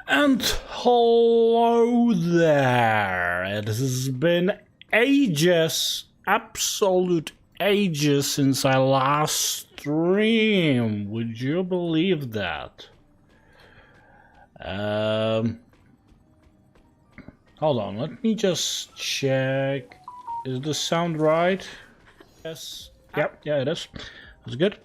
And hello there. It has been ages, absolute ages since I last streamed. Would you believe that? Hold on, let me just check. Is the sound right? Yes. Yep, yeah, it is. That's good.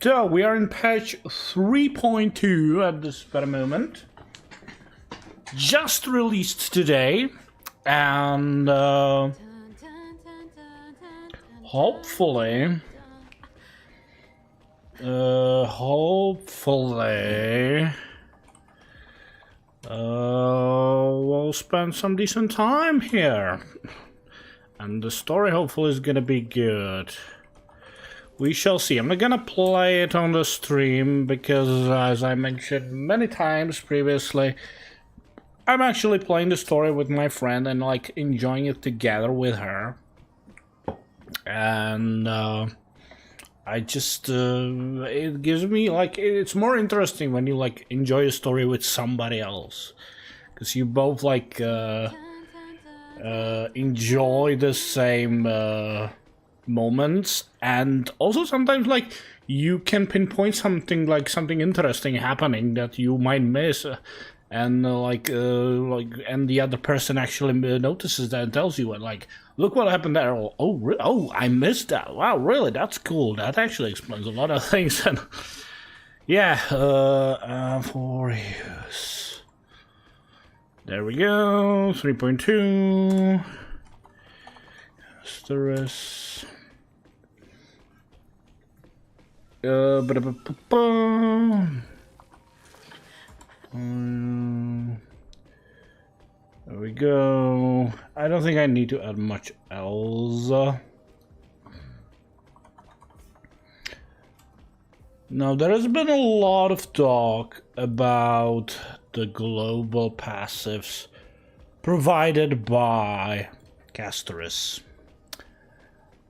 So we are in patch 3.2 at this very moment. Just released today, and hopefully we'll spend some decent time here, and the story hopefully is gonna be good. We shall see. I'm not gonna play it on the stream because, as I mentioned many times previously, I'm actually playing the story with my friend and like enjoying it together with her. And I just it gives me like, it's more interesting when you like enjoy a story with somebody else, because you both like enjoy the same moments, and also sometimes like you can pinpoint something like something interesting happening that you might miss, and and the other person actually notices that and tells you, like, look what happened there. Oh, I missed that. Wow, really? That's cool. That actually explains a lot of things. And yeah, for use. There we go. 3.2. Asterisk. There we go. I don't think I need to add much else. Now, there has been a lot of talk about the global passives provided by Castoris.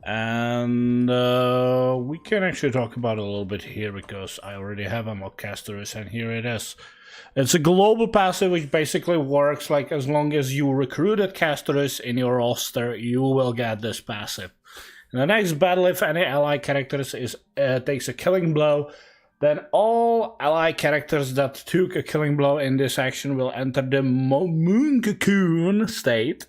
And we can actually talk about it a little bit here, because I already have a MoC Castoris, and here it is. It's a global passive which basically works like, as long as you recruited Castoris in your roster, you will get this passive. In the next battle, if any ally characters takes a killing blow, then all ally characters that took a killing blow in this action will enter the Moon Cocoon state.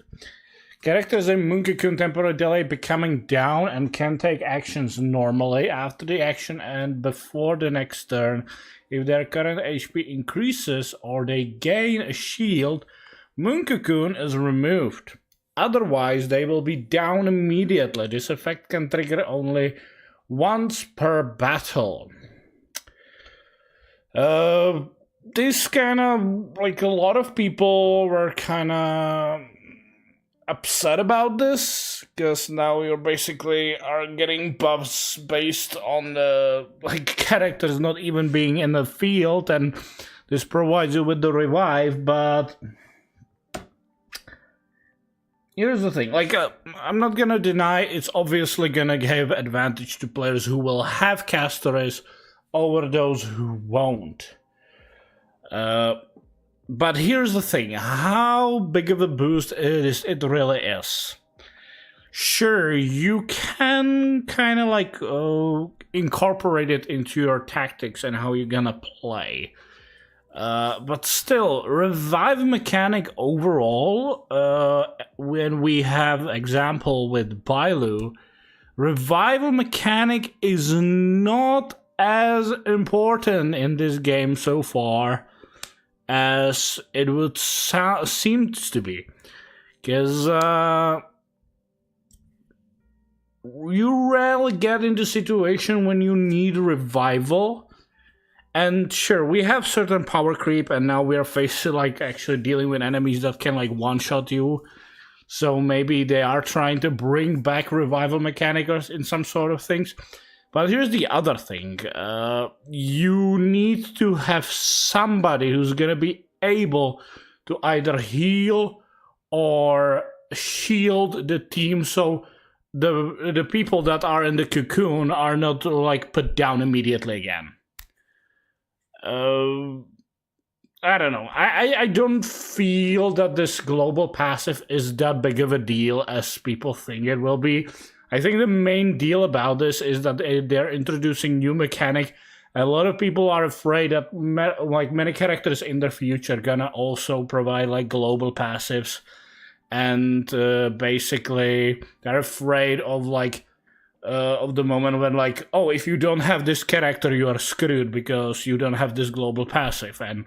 Characters in Moon Cocoon temporary delay becoming down and can take actions normally after the action and before the next turn. If their current HP increases or they gain a shield, Moon Cocoon is removed. Otherwise, they will be down immediately. This effect can trigger only once per battle. This kind of, like, a lot of people were kind of upset about this, because now you're basically are getting buffs based on the like characters not even being in the field, and this provides you with the revive. But here's the thing, like, I'm not gonna deny it's obviously gonna give advantage to players who will have Castoris over those who won't. But here's the thing, how big of a boost it really is. Sure, you can kind of like incorporate it into your tactics and how you're gonna play. But still, revive mechanic overall, when we have example with Bailu, revival mechanic is not as important in this game so far as it would seems to be, because you rarely get into situation when you need revival. And sure, we have certain power creep, and now we are facing like actually dealing with enemies that can like one-shot you, so maybe they are trying to bring back revival mechanics in some sort of things. But here's the other thing, you need to have somebody who's gonna be able to either heal or shield the team, so the people that are in the cocoon are not like put down immediately again. I don't know. I don't feel that this global passive is that big of a deal as people think it will be. I think the main deal about this is that they're introducing new mechanic. A lot of people are afraid that many characters in the future gonna also provide like global passives, and basically they're afraid of like of the moment when like, oh, if you don't have this character, you are screwed because you don't have this global passive. And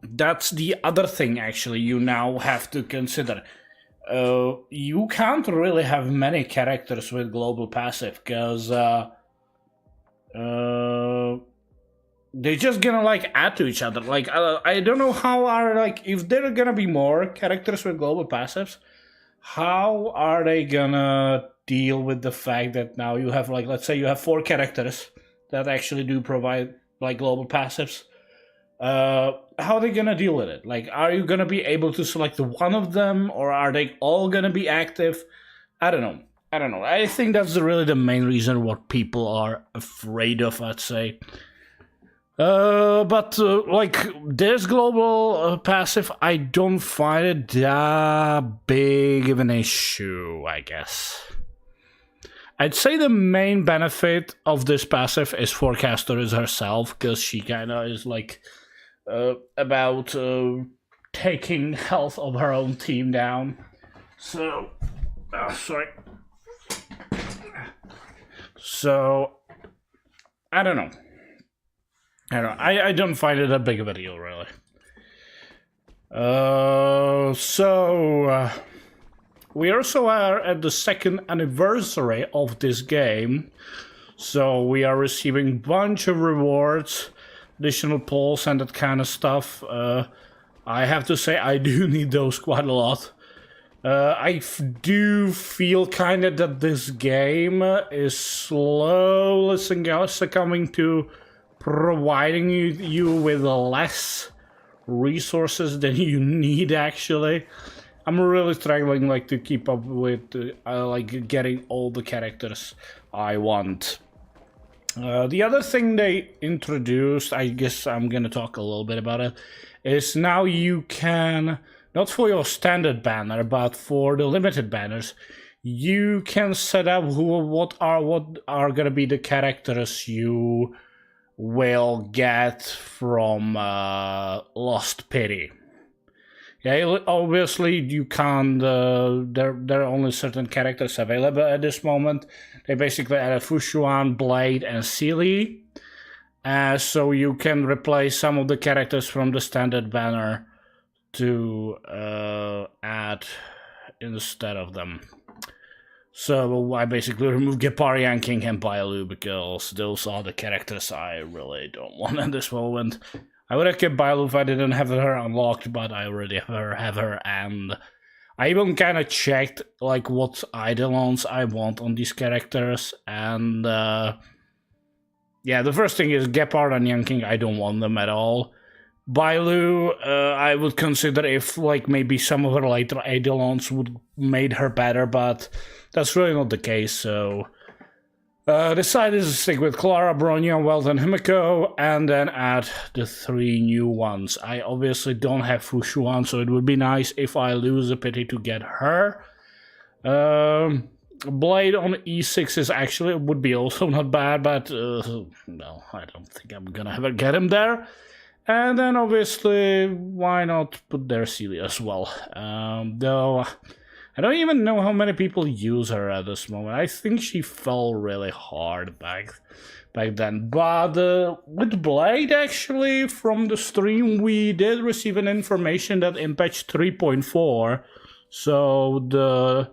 that's the other thing actually you now have to consider. You can't really have many characters with global passive because they're just gonna like add to each other. Like I don't know how are like if there are gonna be more characters with global passives, how are they gonna deal with the fact that now you have like, let's say you have 4 characters that actually do provide like global passives. How are they gonna deal with it? Like, are you gonna be able to select one of them, or are they all gonna be active? I don't know. I think that's really the main reason what people are afraid of, I'd say. But like this global passive, I don't find it that big of an issue, I guess. I'd say the main benefit of this passive is Forecaster is herself, because she kind of is like about taking health of her own team down. So, sorry. So, I don't know. I don't find it that big of a deal, really. We also are at the 2nd anniversary of this game, so we are receiving a bunch of rewards, additional polls and that kind of stuff. I have to say I do need those quite a lot. I do feel kind of that this game is slowly succumbing to providing you with less resources than you need, actually. I'm really struggling like to keep up with like getting all the characters I want. The other thing they introduced, I guess I'm gonna talk a little bit about it, is now you can, not for your standard banner, but for the limited banners, you can set up what are gonna be the characters you will get from Lost Pity. Yeah, obviously you can't. There are only certain characters available at this moment. They basically added Fushuan, Blade, and Sealy, so you can replace some of the characters from the standard banner to add instead of them. So I basically removed Gepari and King and Bailu because those are the characters I really don't want at this moment. I would have kept Bailu if I didn't have her unlocked, but I already have her, and I even kind of checked like what Eidolons I want on these characters, and yeah, the first thing is Gepard and Yanking, I don't want them at all. Bailu, I would consider if like maybe some of her later Eidolons would made her better, but that's really not the case, so decided to stick with Clara, Bronya, Welt, and Himiko, and then add the 3 new ones. I obviously don't have Fushuan, so it would be nice if I lose a pity to get her. Blade on E6 is actually would be also not bad, but no, I don't think I'm gonna ever get him there. And then obviously, why not put their Celia as well? Though I don't even know how many people use her at this moment. I think she fell really hard back then. But with Blade, actually, from the stream, we did receive an information that in patch 3.4, so the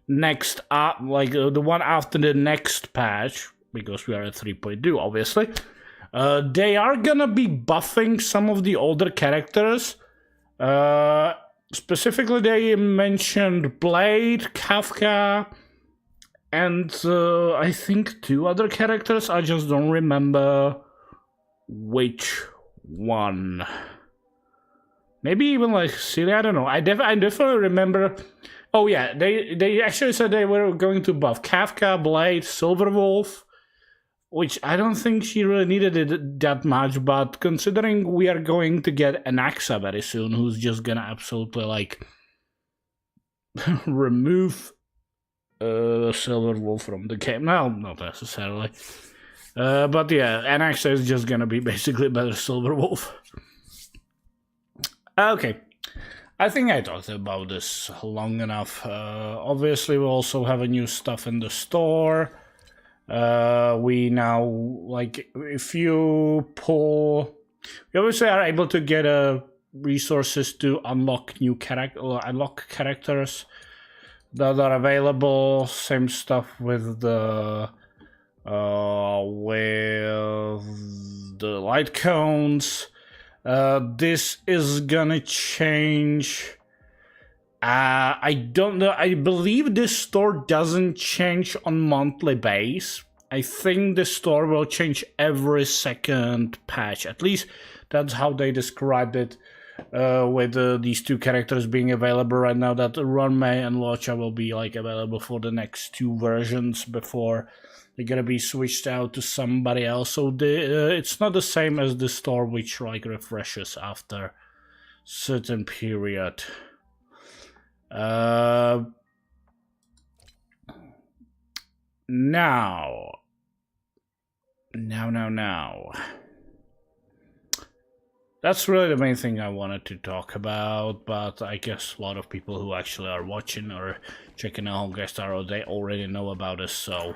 next the one after the next patch, because we are at 3.2, obviously, they are gonna be buffing some of the older characters. Specifically, they mentioned Blade, Kafka, and I think 2 other characters. I just don't remember which one. Maybe even like Celia, I don't know. I definitely remember. Oh yeah, they actually said they were going to buff Kafka, Blade, Silverwolf, which I don't think she really needed it that much, but considering we are going to get an Axa very soon, who's just gonna absolutely, like, remove Silver Wolf from the game. No, not necessarily. But yeah, Anaxa is just gonna be basically better Silver Wolf. Okay. I think I talked about this long enough. Obviously, we also have a new stuff in the store. We now, like, if you pull... We obviously are able to get resources to unlock new characters that are available. Same stuff with the light cones. This is gonna change. I don't know. I believe this store doesn't change on monthly base. I think the store will change every second patch. At least that's how they described it. With these two characters being available right now, that Runmei and Locha will be like available for the next two versions before they're gonna be switched out to somebody else. So it's not the same as the store, which like refreshes after certain period. Now. That's really the main thing I wanted to talk about, but I guess a lot of people who actually are watching or checking out Honkai Star, they already know about this, so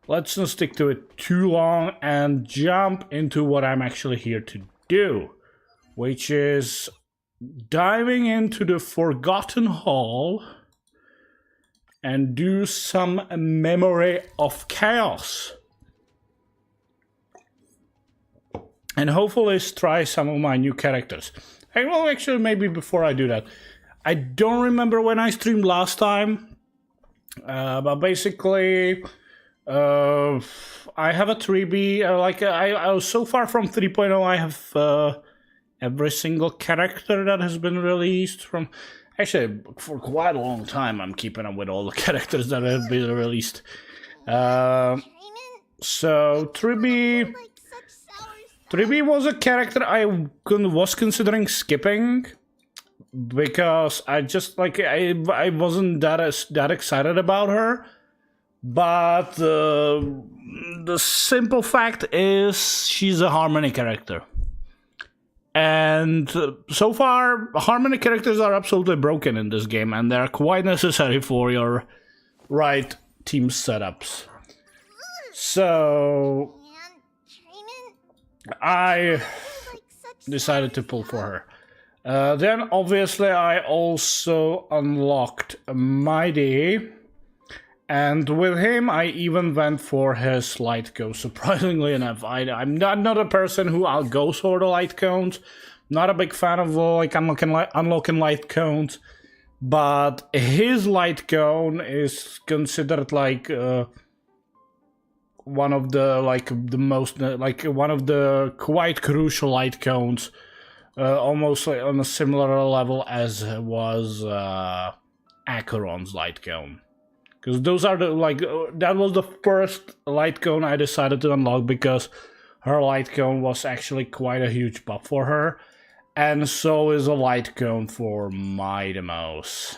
let's not stick to it too long and jump into what I'm actually here to do, which is diving into the Forgotten Hall and do some Memory of Chaos. And hopefully try some of my new characters. And well, actually, maybe before I do that, I don't remember when I streamed last time, but basically, I have a 3B. I was so far from 3.0. I have every single character that has been released from. Actually, for quite a long time, I'm keeping up with all the characters that have been released. So 3B. 3B was a character I was considering skipping because I just like I wasn't that excited about her, but the simple fact is she's a Harmony character, and so far Harmony characters are absolutely broken in this game, and they're quite necessary for your right team setups. So I decided to pull for her. Then obviously I also unlocked Mighty, and with him I even went for his light cone. Surprisingly enough, I'm not a person who goes for the light cones. Not a big fan of like unlocking light cones, but his light cone is considered like one of the one of the quite crucial light cones, almost like on a similar level as was Acheron's light cone, because those are that was the first light cone I decided to unlock because her light cone was actually quite a huge buff for her, and so is a light cone for Mightymouse.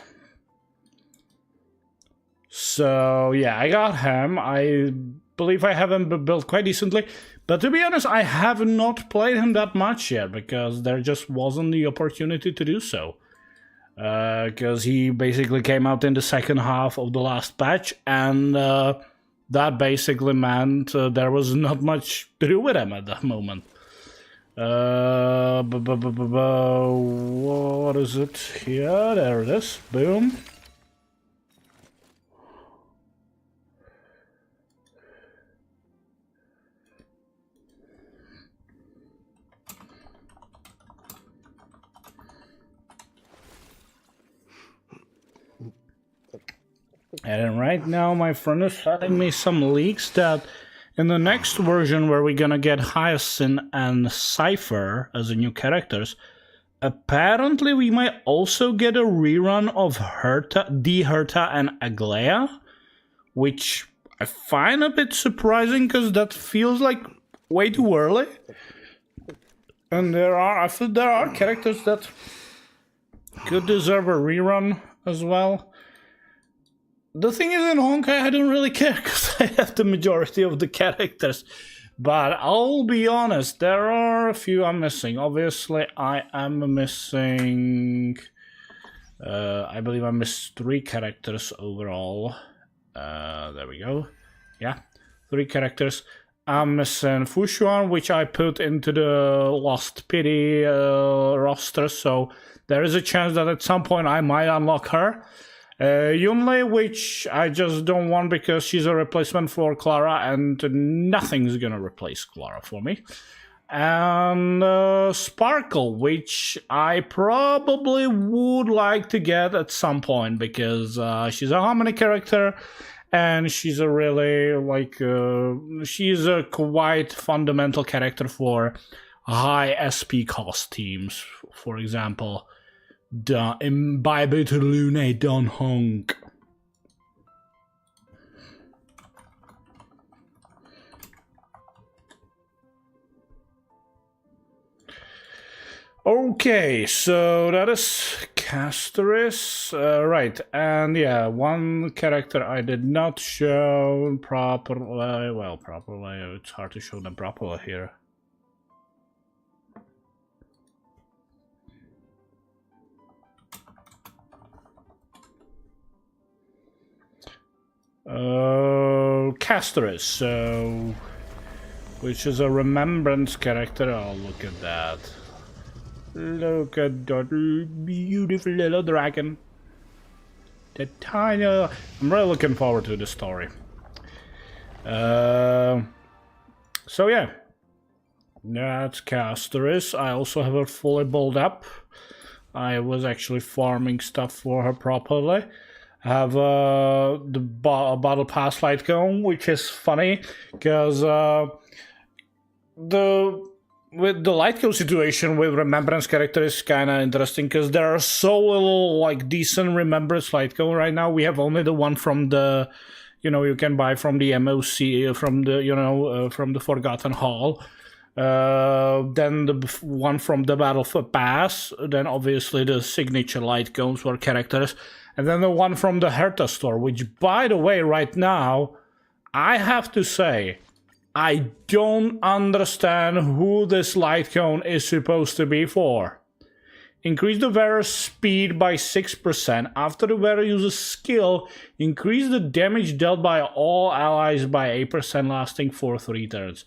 So yeah, I got him. I believe I have him built quite decently, but to be honest, I have not played him that much yet because there just wasn't the opportunity to do so. Because he basically came out in the second half of the last patch, and that basically meant there was not much to do with him at that moment. What is it here? There it is. Boom. And right now my friend is telling me some leaks that in the next version where we're gonna get Hyacinth and Cypher as the new characters, apparently we might also get a rerun of Herta and Aglaya, which I find a bit surprising because that feels like way too early. And I feel there are characters that could deserve a rerun as well. The thing is, in Honkai, I don't really care because I have the majority of the characters. But I'll be honest, there are a few I'm missing. Obviously, I am missing... I believe I missed 3 characters overall. There we go. Yeah, 3 characters. I'm missing Fushuan, which I put into the Lost Speedy roster, so there is a chance that at some point I might unlock her. Yunlei, which I just don't want because she's a replacement for Clara, and nothing's gonna replace Clara for me. And Sparkle, which I probably would like to get at some point because she's a Harmony character, and she's a really, like, she's a quite fundamental character for high SP cost teams. For example, Imbibe to Lune Don Honk. Okay, so that is Castoris, right, and yeah, one character I did not show properly, well, properly, it's hard to show them properly here. Castoris, so, which is a remembrance character. Oh, look at that. Look at that beautiful little dragon. The tiny... I'm really looking forward to the story. So yeah. That's Castoris. I also have her fully bowled up. I was actually farming stuff for her properly. I have the Battle Pass light cone, which is funny, because with the light cone situation with Remembrance character is kind of interesting, because there are so little, like, decent Remembrance light cone right now. We have only the one from the, you know, you can buy from the MoC, from the, you know, from the Forgotten Hall. Then the one from the Battle Pass, then obviously the signature light cones for characters, and then the one from the Herta store, which, by the way, right now, I have to say, I don't understand who this light cone is supposed to be for. Increase the wearer's speed by 6%. After the wearer uses skill, increase the damage dealt by all allies by 8%, lasting for 3 turns.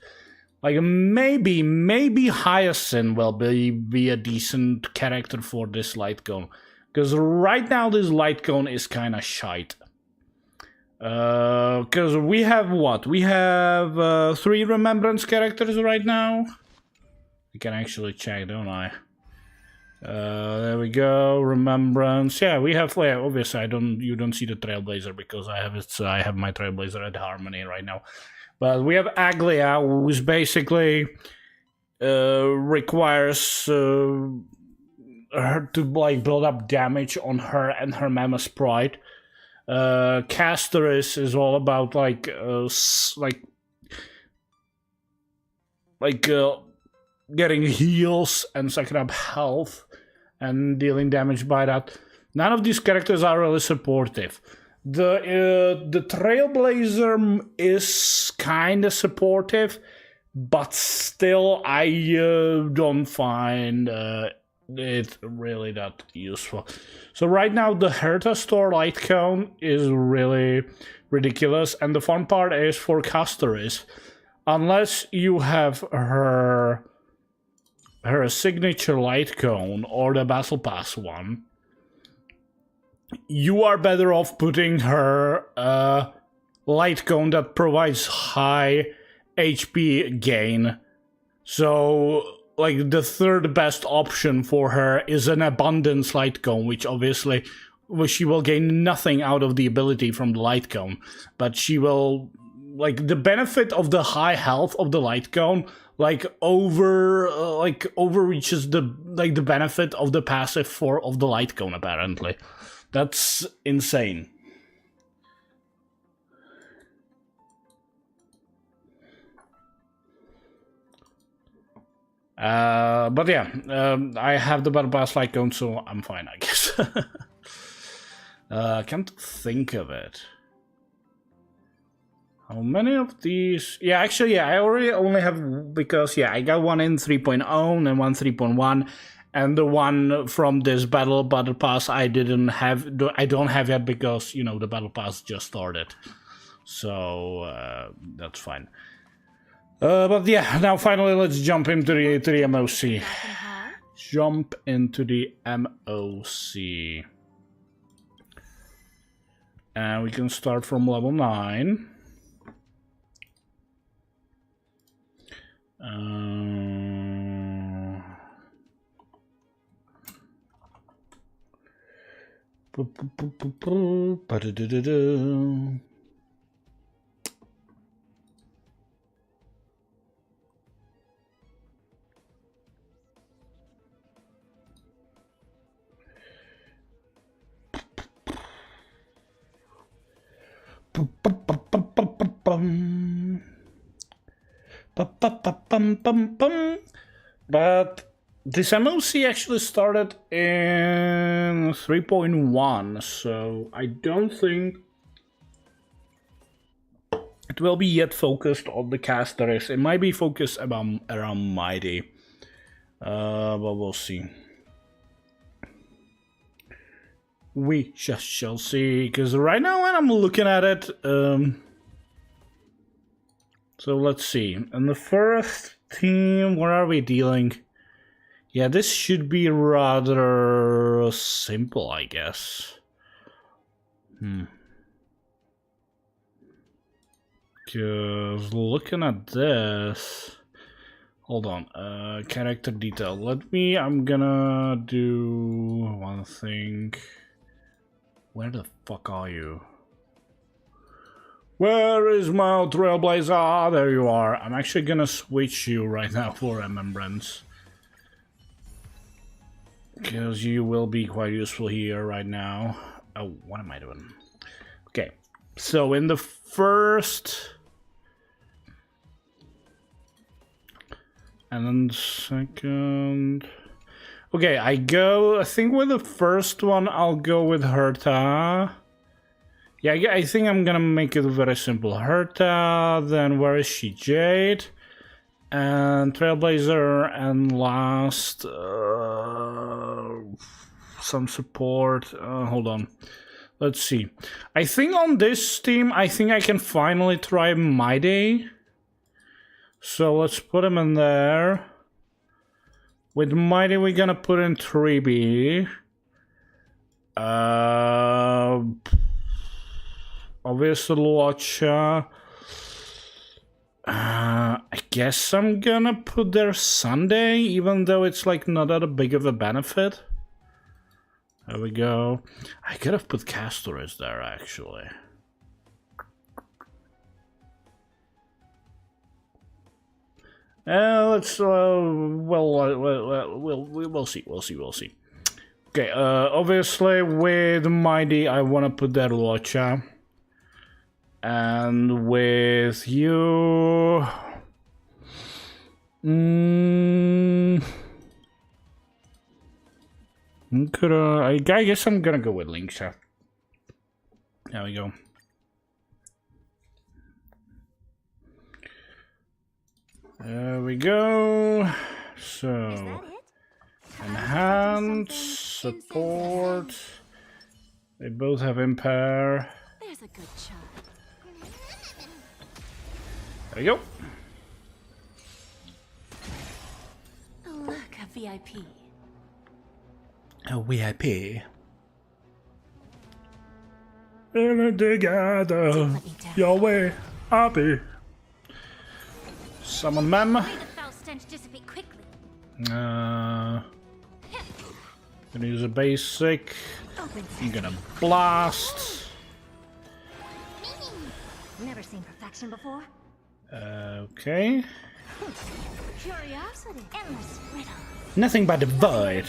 Like, maybe Hyacinth will be a decent character for this light cone. Because right now this light cone is kind of shite. Because we have what? We have 3 Remembrance characters right now. I can actually check, don't I? There we go. Remembrance. Yeah, we have. Yeah, obviously, you don't see the Trailblazer because I have my Trailblazer at Harmony right now. But we have Aglia, who's basically requires her to, like, build up damage on her and her Mammoth Sprite. Castoris is all about getting heals and sucking up health and dealing damage by that. None of these characters are really supportive. The Trailblazer is kind of supportive, but still I don't find it really that useful. So right now the Herta store light cone is really ridiculous, and the fun part is for Castoris, unless you have her signature light cone or the Battle Pass one, you are better off putting her light cone that provides high HP gain. So, like, the third best option for her is an Abundance light cone, which obviously she will gain nothing out of the ability from the light cone, but she will, like, the benefit of the high health of the light cone overreaches the benefit of the passive of the light cone, apparently. That's insane. But yeah, I have the battle pass like on, so I'm fine, I guess. I can't think of it. How many of these? Yeah, actually, yeah, I already only have, because yeah, I got one in 3.0 and one 3.1, and the one from this battle pass I didn't have. I don't have yet because you know the battle pass just started, so that's fine. But yeah, now finally let's jump into the MoC. Jump into the MoC. And we can start from level 9. But this MoC actually started in 3.1, so I don't think it will be yet focused on the casters. It might be focused around Mighty, but we'll see. We just shall see, because right now when I'm looking at it, so let's see. In the first team, where are we dealing? Yeah, this should be rather simple, I guess. Because looking at this... Hold on, character detail. I'm gonna do one thing. Where the fuck are you? Where is my Trailblazer? Ah, there you are. I'm actually gonna switch you right now for Remembrance. Because you will be quite useful here right now. Oh, what am I doing? Okay, so in the first... And then the second... Okay, I think with the first one, I'll go with Herta. Yeah, I think I'm gonna make it very simple. Herta, then where is she? Jade. And Trailblazer, and last... some support. Hold on. Let's see. I think on this team, I think I can finally try Mighty. So let's put him in there. With Mighty, we're gonna put in 3B. Obviously, Locha. I guess I'm gonna put there Sunday, even though it's like not that big of a benefit. There we go. I could have put Castorus there actually. Let's we'll see. Okay, obviously with Mighty I want to put that Locha, and with you, I guess I'm gonna go with Linksa. There we go. There we go. So, enhance, support. They both have impair. There's a good shot. There we go. Oh, look, a VIP. A VIP. In it together, your way, happy. Summon Mem. Gonna use a basic. I'm gonna blast. Never seen perfection before. Okay. Curiosity. Endless riddle. Nothing but the void.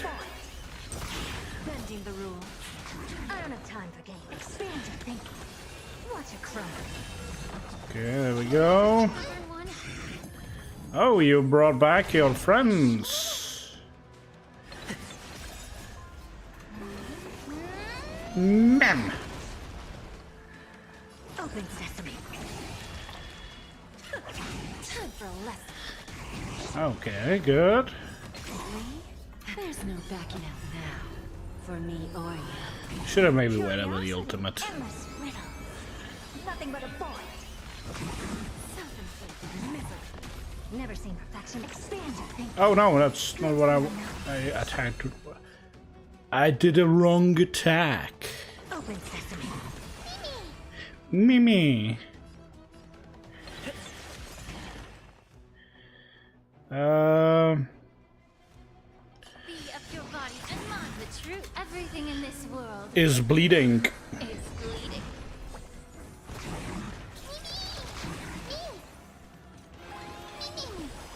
Bending the rules. I don't have time for games. Expand your thinking. Watch it cry. Okay, there we go. Oh, you brought back your friends. Mem. Open sesame. Time for a lesson. Okay, good. There's no backing out now. For me or you. Should have maybe waited with the ultimate. Endless riddle. Nothing but a void. Self-inflicted misery. Never seen perfection. Expand your thinking. Oh no, that's not what I attacked. I did a wrong attack. Open sesame. Mimi. Be of your body and mind the truth. Everything in this world Is bleeding. is bleeding.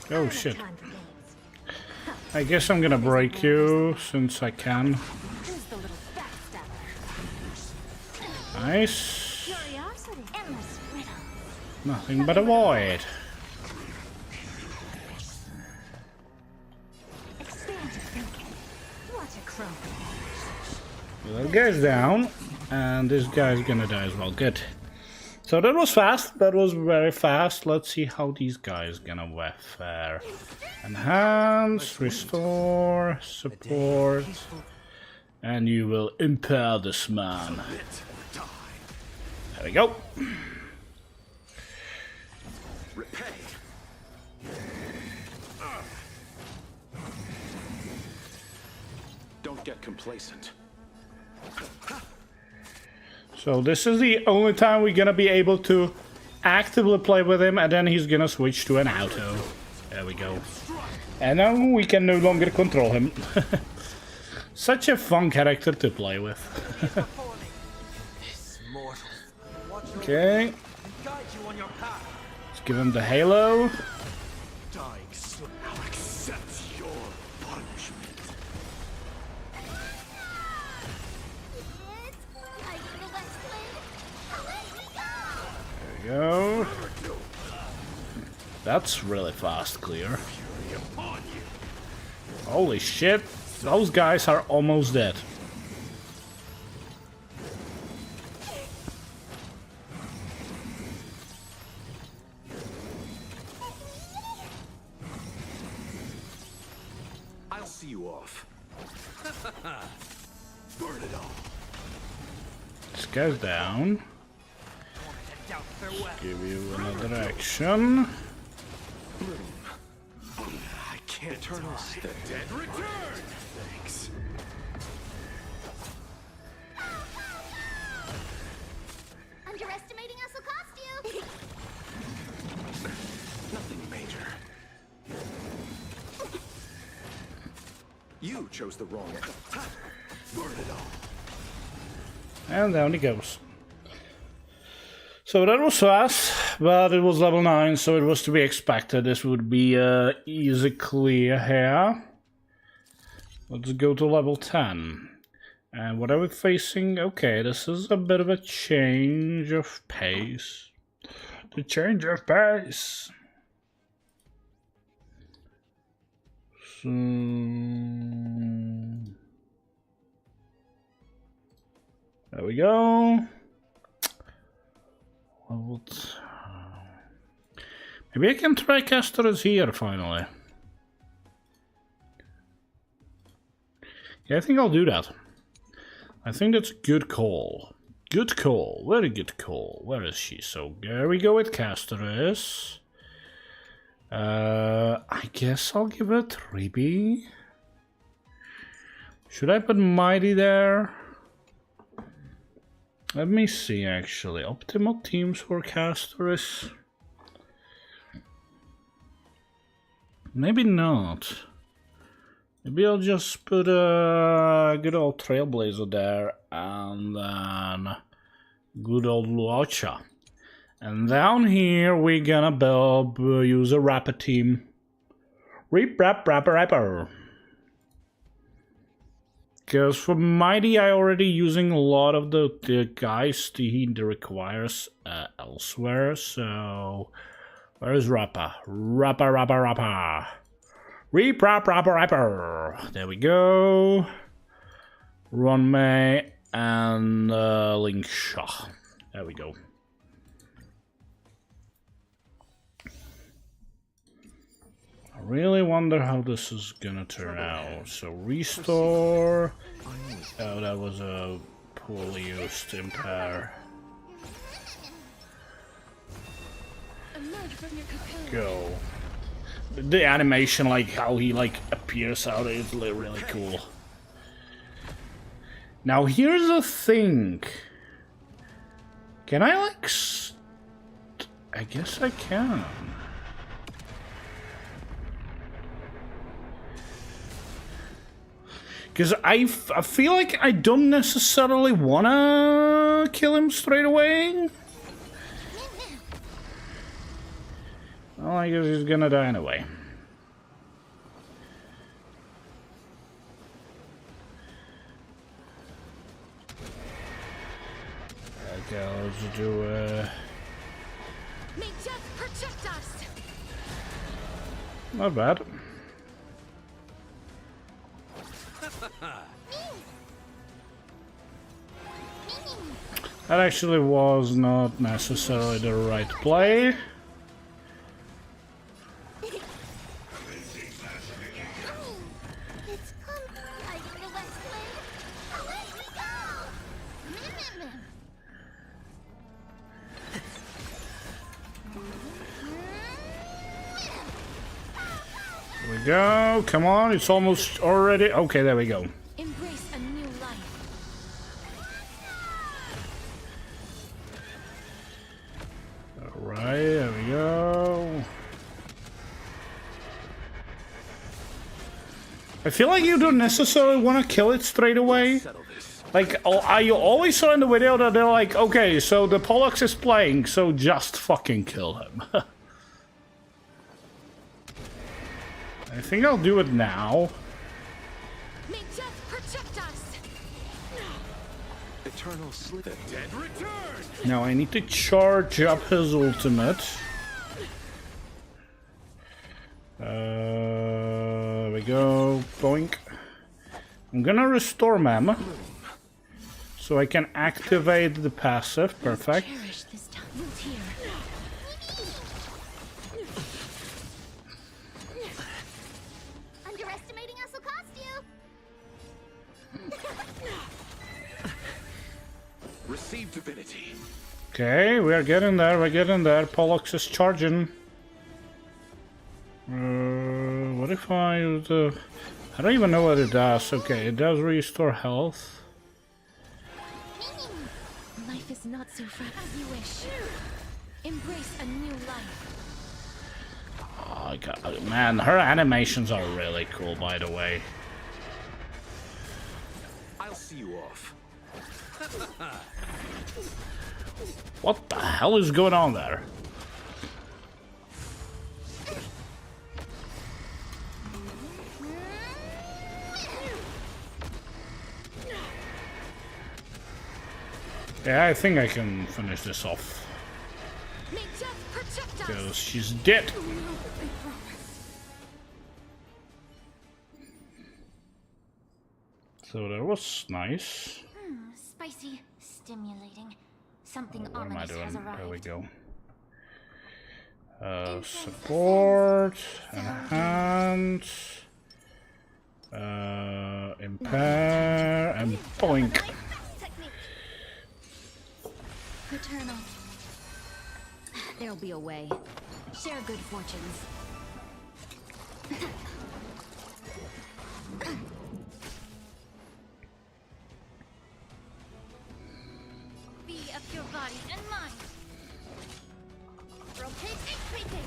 Oh shit. Time for games. I guess I'm gonna break you since I can. Who's the little backstabber? Nice. Curiosity. Endless riddle. Nothing but a void. Expand your thinking. Watch it crumble. That guy's down, and this guy's gonna die as well. Good. So that was fast. That was very fast. Let's see how these guys gonna fare. Enhance, restore, support, and you will impair this man. There we go. Don't get complacent. So this is the only time we're gonna be able to actively play with him, and then he's gonna switch to an auto. There we go. And now we can no longer control him. Such a fun character to play with. Okay. Let's give him the halo. I'll accept your punishment. There we go. That's really fast clear. Holy shit. Those guys are almost dead. I'll see you off. Burn it all. This guy's down. Give you another action. I can't turn off the dead return. Thanks. Underestimating us will cost you. Nothing major. You chose the wrong end. Burn it all. And down he goes. So that was fast, but it was level 9, so it was to be expected. This would be easy clear here. Let's go to level 10. And what are we facing? Okay, this is a bit of a change of pace. The change of pace. So... there we go. Maybe I can try casters here finally. Yeah, I think I'll do that. I think that's a good call. Good call. Very good call. Where is she? So there we go with casters. I guess I'll give it 3B. Should I put Mighty there? Let me see, actually. Optimal teams for casters. Maybe not. Maybe I'll just put a good old Trailblazer there and then good old Luocha. And down here we're gonna build use a rapper team. Rapper. Because for Mighty, I already using a lot of the guys he requires elsewhere, so Where is Rappa? Rappa. Rapper. There we go. Ron May and Link Shaw. There we go. I really wonder how this is gonna turn out. So restore. Oh, that was a poorly used impair. Go. The animation, like how he like appears out, is really cool. Now here's the thing. Can I like? I guess I can. Because I feel like I don't necessarily wanna kill him straight away. Well, I guess he's gonna die anyway. Okay, let's do not bad. That actually was not necessarily the right play. There we go. Come on, it's almost already. Okay, there we go. Embrace a new life. Alright, there we go. I feel like you don't necessarily want to kill it straight away. Like, I always saw in the video that they're like, okay, so the Pollux is playing, so just fucking kill him. I think I'll do it now. May death protect us. Eternal slip. The dead return. Now I need to charge up his ultimate. There we go. Boink. I'm gonna restore Mem, so I can activate the passive. Perfect. Cherish this time. Root here. Underestimating us will cost you. Receive divinity. Okay, we are getting there. We're getting there. Pollux is charging. What if I use the... I don't even know what it does. Okay, it does restore health. Life is not so fragile as you wish. Embrace a new life. Oh, God. Man, her animations are really cool, by the way. I'll see you off. What the hell is going on there? Yeah, I think I can finish this off. May death protect us. Because she's dead. So that was nice. Spicy, stimulating. Something What am I ominous has doing? arrived. There we go. Support, enhance, impair, and boink. Eternal. There'll be a way. Share good fortunes. Be of your body and mind. Rotate increasing.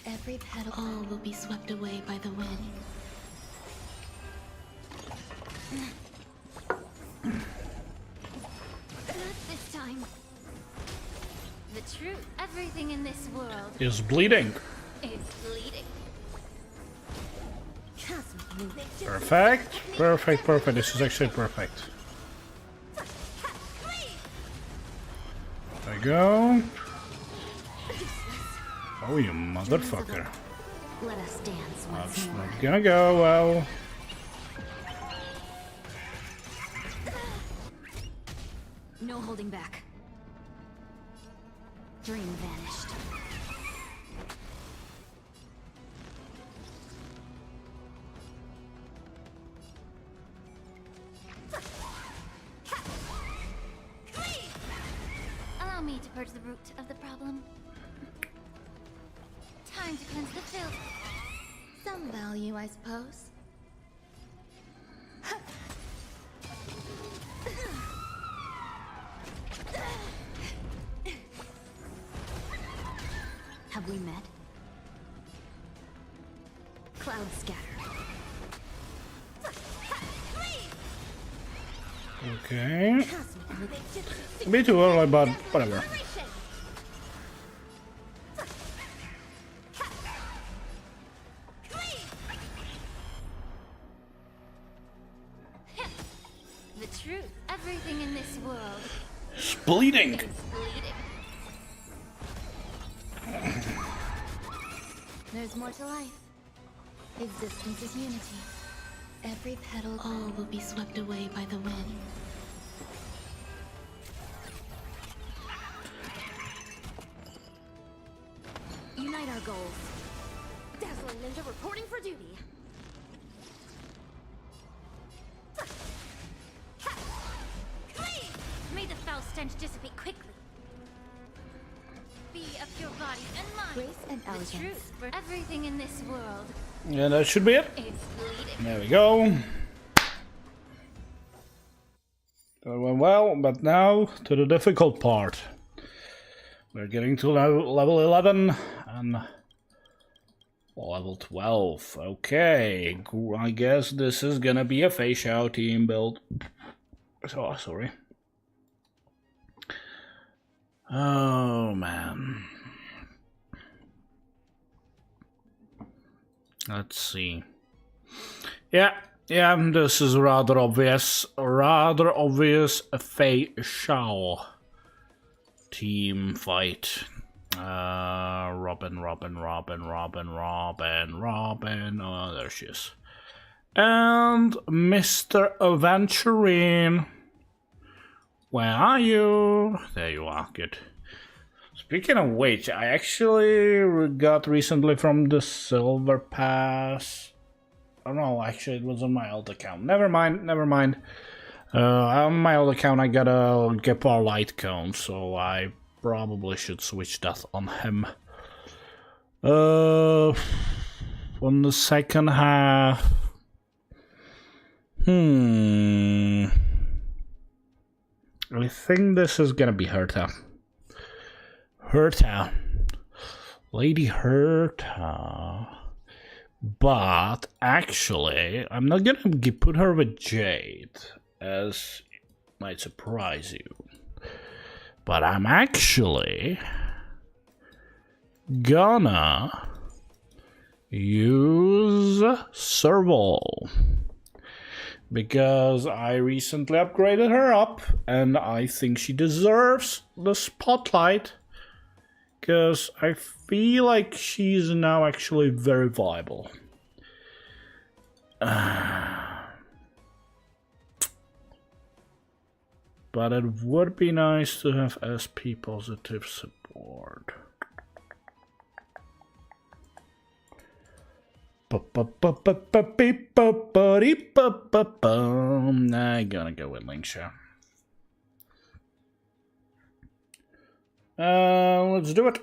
Every petal. All will be swept away by the wind. Not this time. The truth, everything in this world Is bleeding. is bleeding. Cosmic Perfect. Perfect, perfect. This is actually perfect. There we go. Oh, you motherfucker. Let us dance once That's more. not gonna go well. No holding back. Dream vanished. Allow me to purge the root of the problem. Time to cleanse the filth. Some value, I suppose. Have we met? Cloud scatter. Okay. A bit too early, but whatever. The truth. Everything in this world It's bleeding. is bleeding. There's more to life. Existence is unity. Every petal. All will be swept away by the wind. Unite our goals. Dazzling Ninja reporting for duty. May the foul stench dissipate quickly. Be of your body and mind. Grace and The elegance. truth for everything in this world Yeah, that should be it. is bleeding. There we go. That went well, but now to the difficult part. We're getting to level 11 and level 12. Okay, I guess this is gonna be a Fei Xiao team build. Oh, sorry. Oh, man. Let's see. Yeah, this is rather obvious. Rather obvious Fei Xiao team fight. Robin. Oh, there she is. And Mr. Aventurine. Where are you? There you are, good. Speaking of which, I actually got recently from the Silver Pass. Oh no, actually it was on my old account. Never mind. On my old account I got a Gepar light cone, so I probably should switch that on him. On the second half... I think this is gonna be Herta. Lady Herta. But actually, I'm not gonna put her with Jade, as might surprise you. But I'm actually gonna use Serval. Because I recently upgraded her up, and I think she deserves the spotlight. Because I feel like she's now actually very viable. But it would be nice to have SP positive support. I'm gonna go with Lingsha. Let's do it.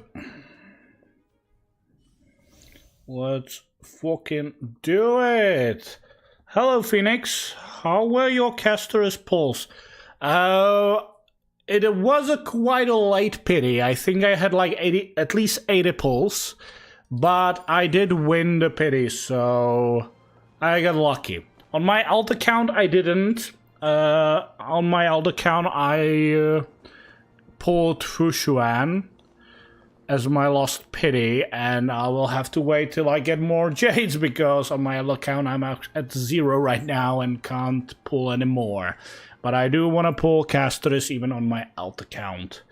Let's fucking do it. Hello, Phoenix. How were your caster's pulls? It was quite a late pity. I think I had like 80, at least 80 pulls. But I did win the pity, so I got lucky. On my alt account, I didn't. On my alt account, I pulled Fushuan. as my lost pity, and I will have to wait till I get more jades because on my account I'm at 0 right now and can't pull any more. But I do want to pull casters even on my alt account.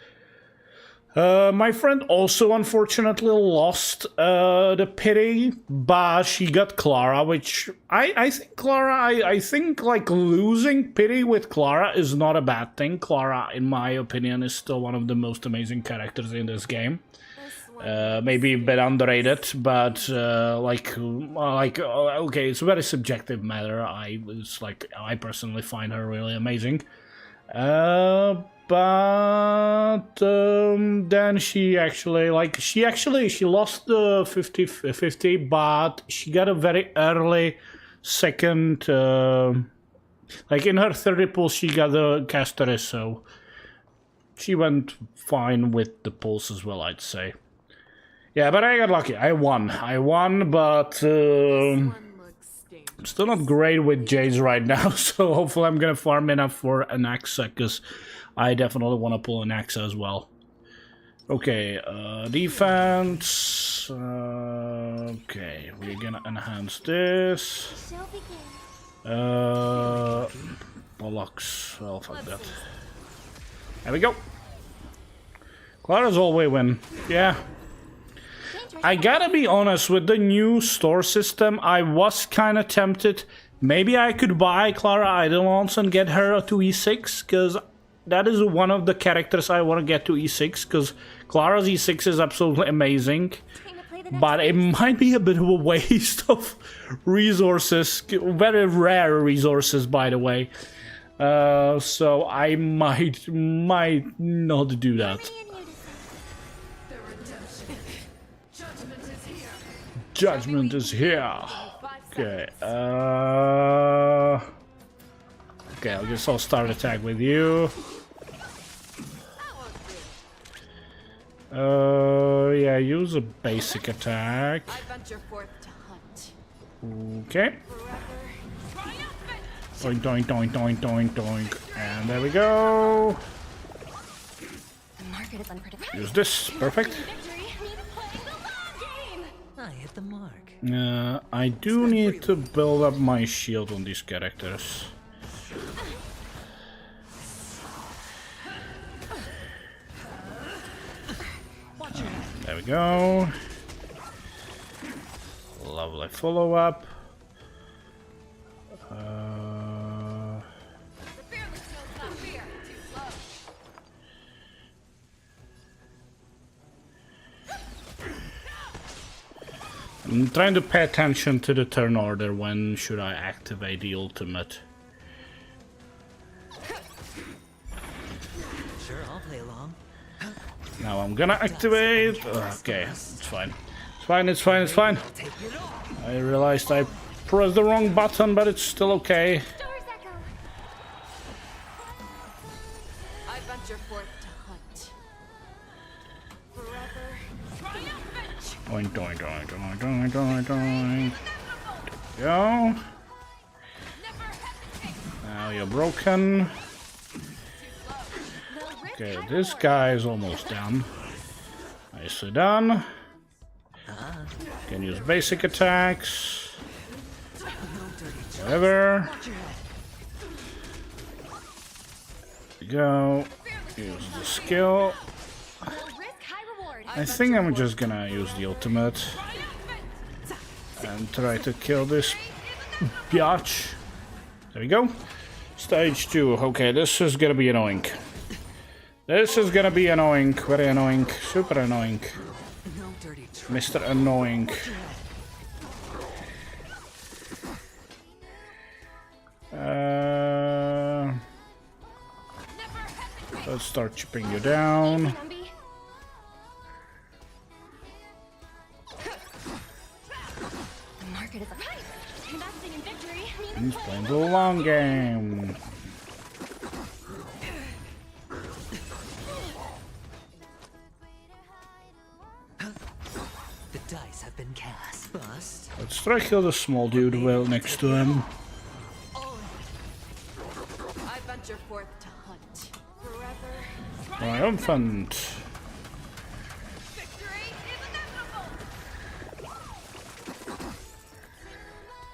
My friend also unfortunately lost the pity, but she got Clara, which I think Clara, I think like losing pity with Clara is not a bad thing. Clara, in my opinion, is still one of the most amazing characters in this game. Maybe a bit underrated, but okay, it's a very subjective matter. I personally find her really amazing. But then she lost the 50-50, but she got a very early second, like in her 30 pulse she got the caster, so she went fine with the pulse as well, I'd say. Yeah, but I got lucky. I won, but I'm still not great with Jades right now, so hopefully I'm gonna farm enough for an Axa, because I definitely want to pull an Axa as well. Okay, defense. Okay, we're gonna enhance this. Bollocks. Well, fuck that. There we go. Clara's always win. Yeah. I gotta be honest, with the new store system, I was kind of tempted. Maybe I could buy Clara Eidolons and get her to E6, because that is one of the characters I want to get to E6, because Clara's E6 is absolutely amazing. But it might be a bit of a waste of resources, very rare resources, by the way. So I might not do that. Judgment is here. Okay. Okay, I guess I'll start attack with you. Yeah, use a basic attack. Okay. Doink, doink, doink, doink, doink, doink. And there we go. Use this. Perfect. I hit the mark. I do need to build up my shield on these characters. There we go. Lovely follow-up. I'm trying to pay attention to the turn order. When should I activate the ultimate? Sure, I'll play along. Now I'm gonna activate. Okay, it's fine. It's fine, it's fine, it's fine. I realized I pressed the wrong button, but it's still okay. I venture forth to hunt. Forever triumphant. Doink, doink, doink, doink, doink, doink, doink. There we go. Now you're broken. Okay, this guy is almost done. Nicely done. Can use basic attacks. Whatever. There we go. Use the skill. I think I'm just gonna use the ultimate and try to kill this biatch. There we go. Stage 2. Okay, this is gonna be annoying. This is gonna be annoying. Very annoying. Super annoying. Mr. Annoying. Let's start chipping you down. He's playing the long game. The dice have been cast. Bust. Let's try to kill the small dude well next to him. I venture forth to hunt. Forever Triumphant. victory.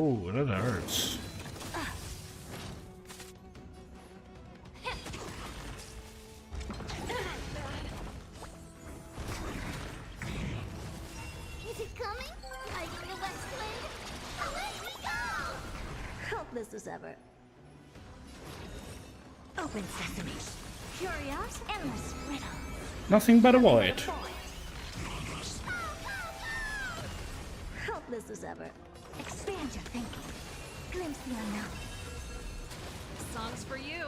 Oh, that hurts. Is it coming? Hiding the west wind? Away we go! Helpless as ever. Open sesame. Curious, endless riddle. Nothing but a void. Helpless as ever. Expand your thinking. Glimpse the unknown. Song's for you.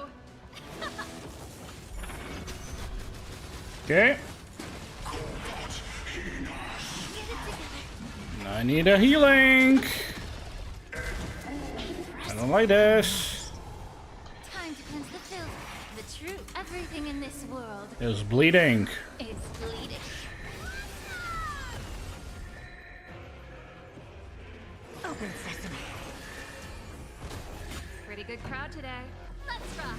Okay. I need a healing. I don't like this. Time to cleanse the filth. The truth. Everything in this world It's bleeding. is bleeding. Open sesame. Pretty good crowd today. Let's rock.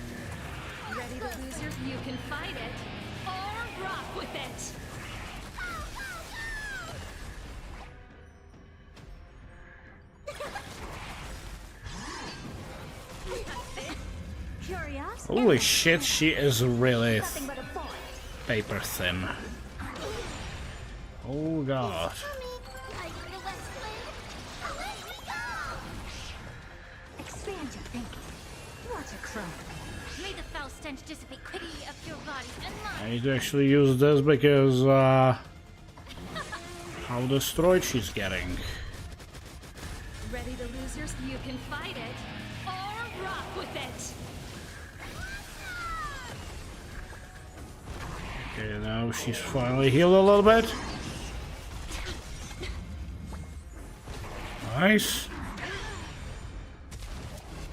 Ready to lose your... You can fight it, or rock with it. Curious. Holy shit, she is really Nothing but a void. paper thin. Oh god. Hiding the west wind? Away we go! Expand your thinking. Watch it crumble. May the foul stench dissipate quickly up your body and I mind. need to actually use this because how destroyed she's getting. Ready to lose your... You can fight it, or rock with it. Okay, now she's finally healed a little bit. Nice.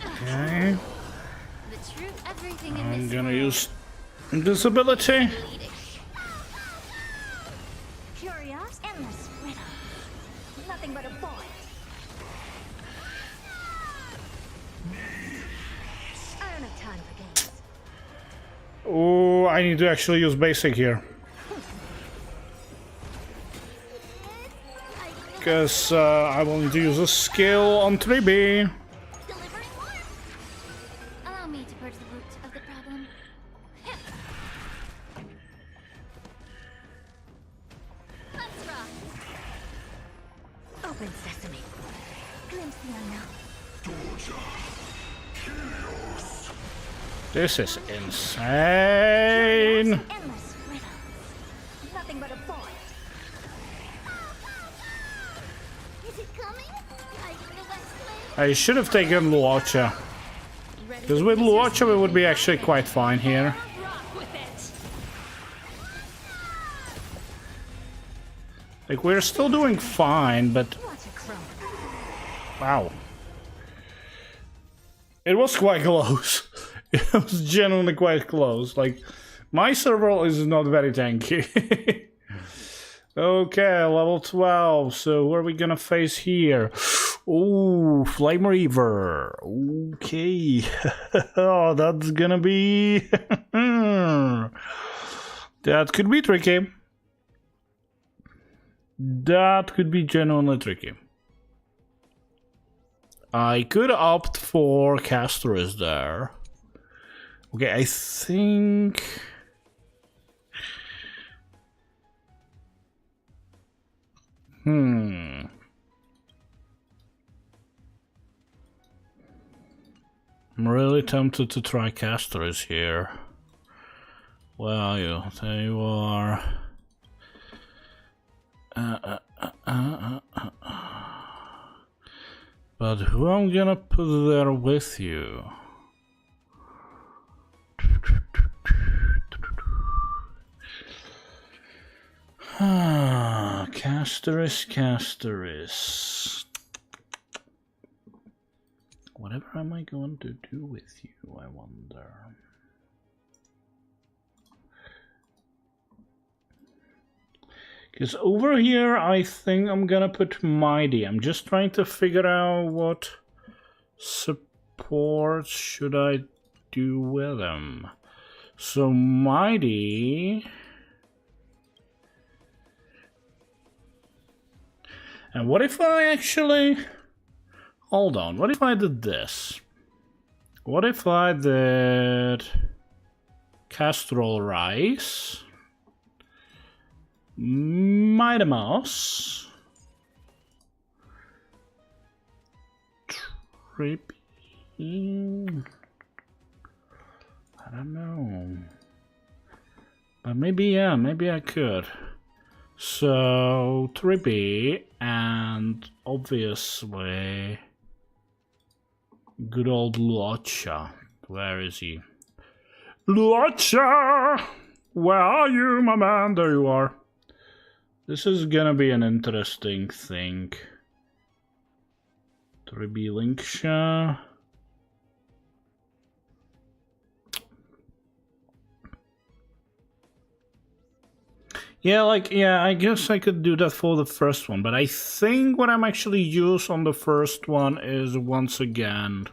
Okay, The truth. Everything in I'm this gonna world use invisibility. bleeding. Curious, endless riddle. Nothing but a void. I don't have time for games. Oh, I need to actually use basic here. Because I will need to use a skill on 3B. Delivering warmth. Allow me to purge the root of the problem. Let's rock. Open sesame. Glimpse the unknown. This is insane. Endless riddle. Nothing but a void. Is it coming? Hiding the west wind? I should have taken Luocha. Because with Luocha we would be actually quite fine here. Rock with it. Like, we're still doing fine, but Watch it crumble. wow. It was quite close. It was genuinely quite close. Like, my server is not very tanky. Okay, level 12. So, who are we gonna face here? Oh, Flame Reaver. Okay. Oh, that's gonna be... that could be tricky. That could be genuinely tricky. I could opt for Castorus there. Okay, I think... I'm really tempted to try Castorus here. Where are you? There you are. But who I'm gonna put there with you? Castorus. Whatever am I going to do with you, I wonder. Because over here, I think I'm gonna put Mighty. I'm just trying to figure out what support should I do with him. So Mighty... And what if I actually Hold on, what if I did this? What if I did Castrol Rice, Mighty Mouse, Trippy? I don't know. But maybe, yeah, maybe I could. So, Trippy and obviously good old Luocha. Where is he? Luocha! Where are you, my man? There you are. This is gonna be an interesting thing. Trippy Linksha. Yeah, like, yeah, I guess I could do that for the first one, but I think what I'm actually use on the first one is once again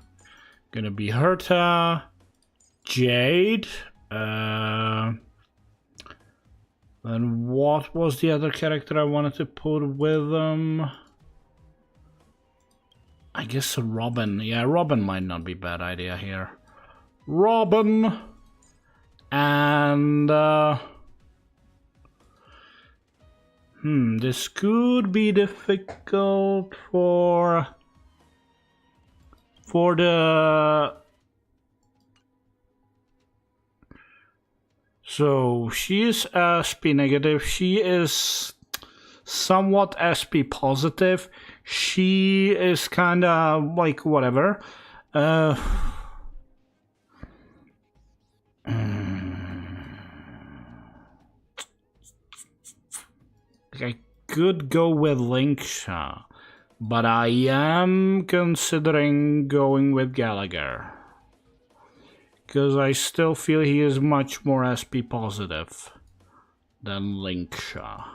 gonna be Herta, Jade, and what was the other character I wanted to put with them? I guess Robin. Yeah, Robin might not be a bad idea here. Robin and this could be difficult for the... So, she is SP negative, she is somewhat SP positive, she is kinda like whatever. I could go with Linksha, but I am considering going with Gallagher. Because I still feel he is much more SP positive than Linksha.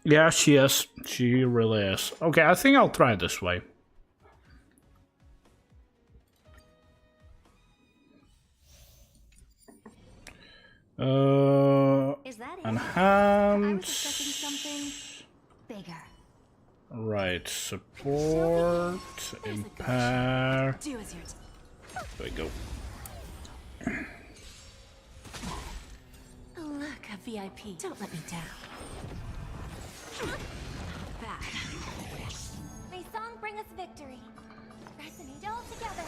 Yeah, she is. She really is. Okay, I think I'll try it this way. Is that it? Enhance. I was expecting something bigger. Right, support, impair. Do as you're There we go. Look, a VIP. Don't let me down. Back. May song bring us victory. Resonate all together.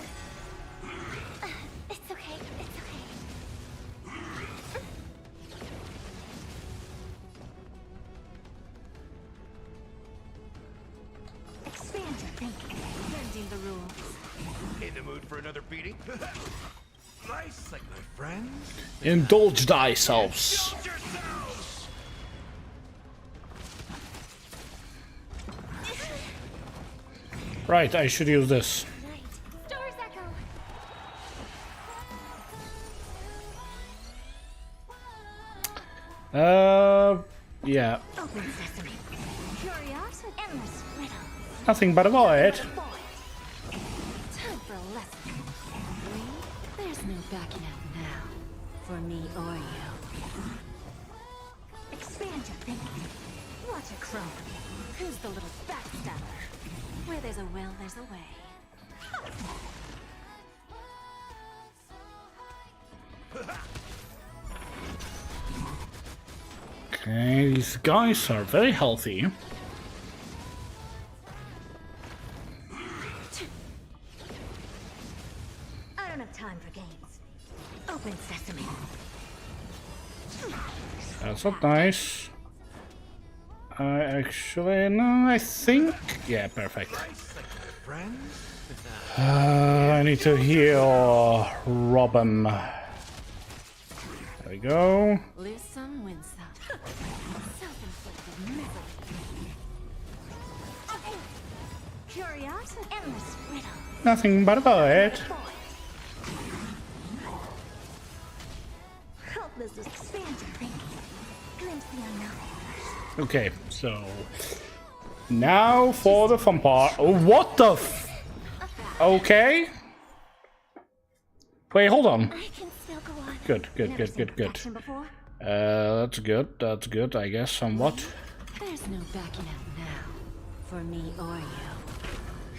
It's okay. It's okay. Expand your thinking. Bending the rules. In the mood for another beating? Nice, like my friends. Indulge thyself. Indulge yourselves! Right, I should use this. Right. Stars echo. Yeah. Open sesame. Curiosity. Endless riddle. Nothing but a void. Time for a lesson. There's no backing out now. For me or you. Expand your thinking. Watch it grow. Who's the little backstabber? Where there's a will, there's a way. Okay, these guys are very healthy. I don't have time for games. Open sesame. That's not nice. I actually, no, I think... Yeah, perfect. Nice, like my friends. I need to heal Robin. There we go. Lose some, win some. Self-inflicted misery. Curiosity. Endless riddle. Nothing but a void. Helpless. Expand your thinking. Glimpse the unknown. Okay, so... Now for the fun part. Oh, what the f... Okay. Wait, hold on. I can still go on. Good, good, Never good, seen good, good. perfection before. That's good. That's good, I guess, somewhat. There's no backing out now. For me or you.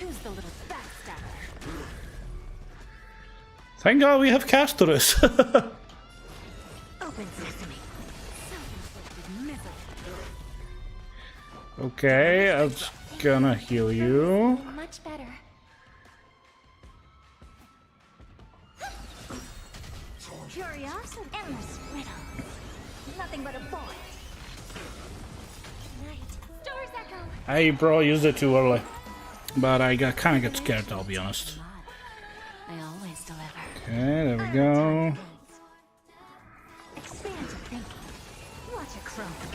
Who's the little backstabber? Thank God we have casters. Open sesame. Self-inflicted misery. Okay, that's gonna heal you. Much better. Curiosity. Endless riddles. Nothing but a point. Night. Stars echo. I probably used it too early. But I kind of get scared, I'll be honest. I always deliver. Okay, there we go. Expand your thinking. Watch it crumble.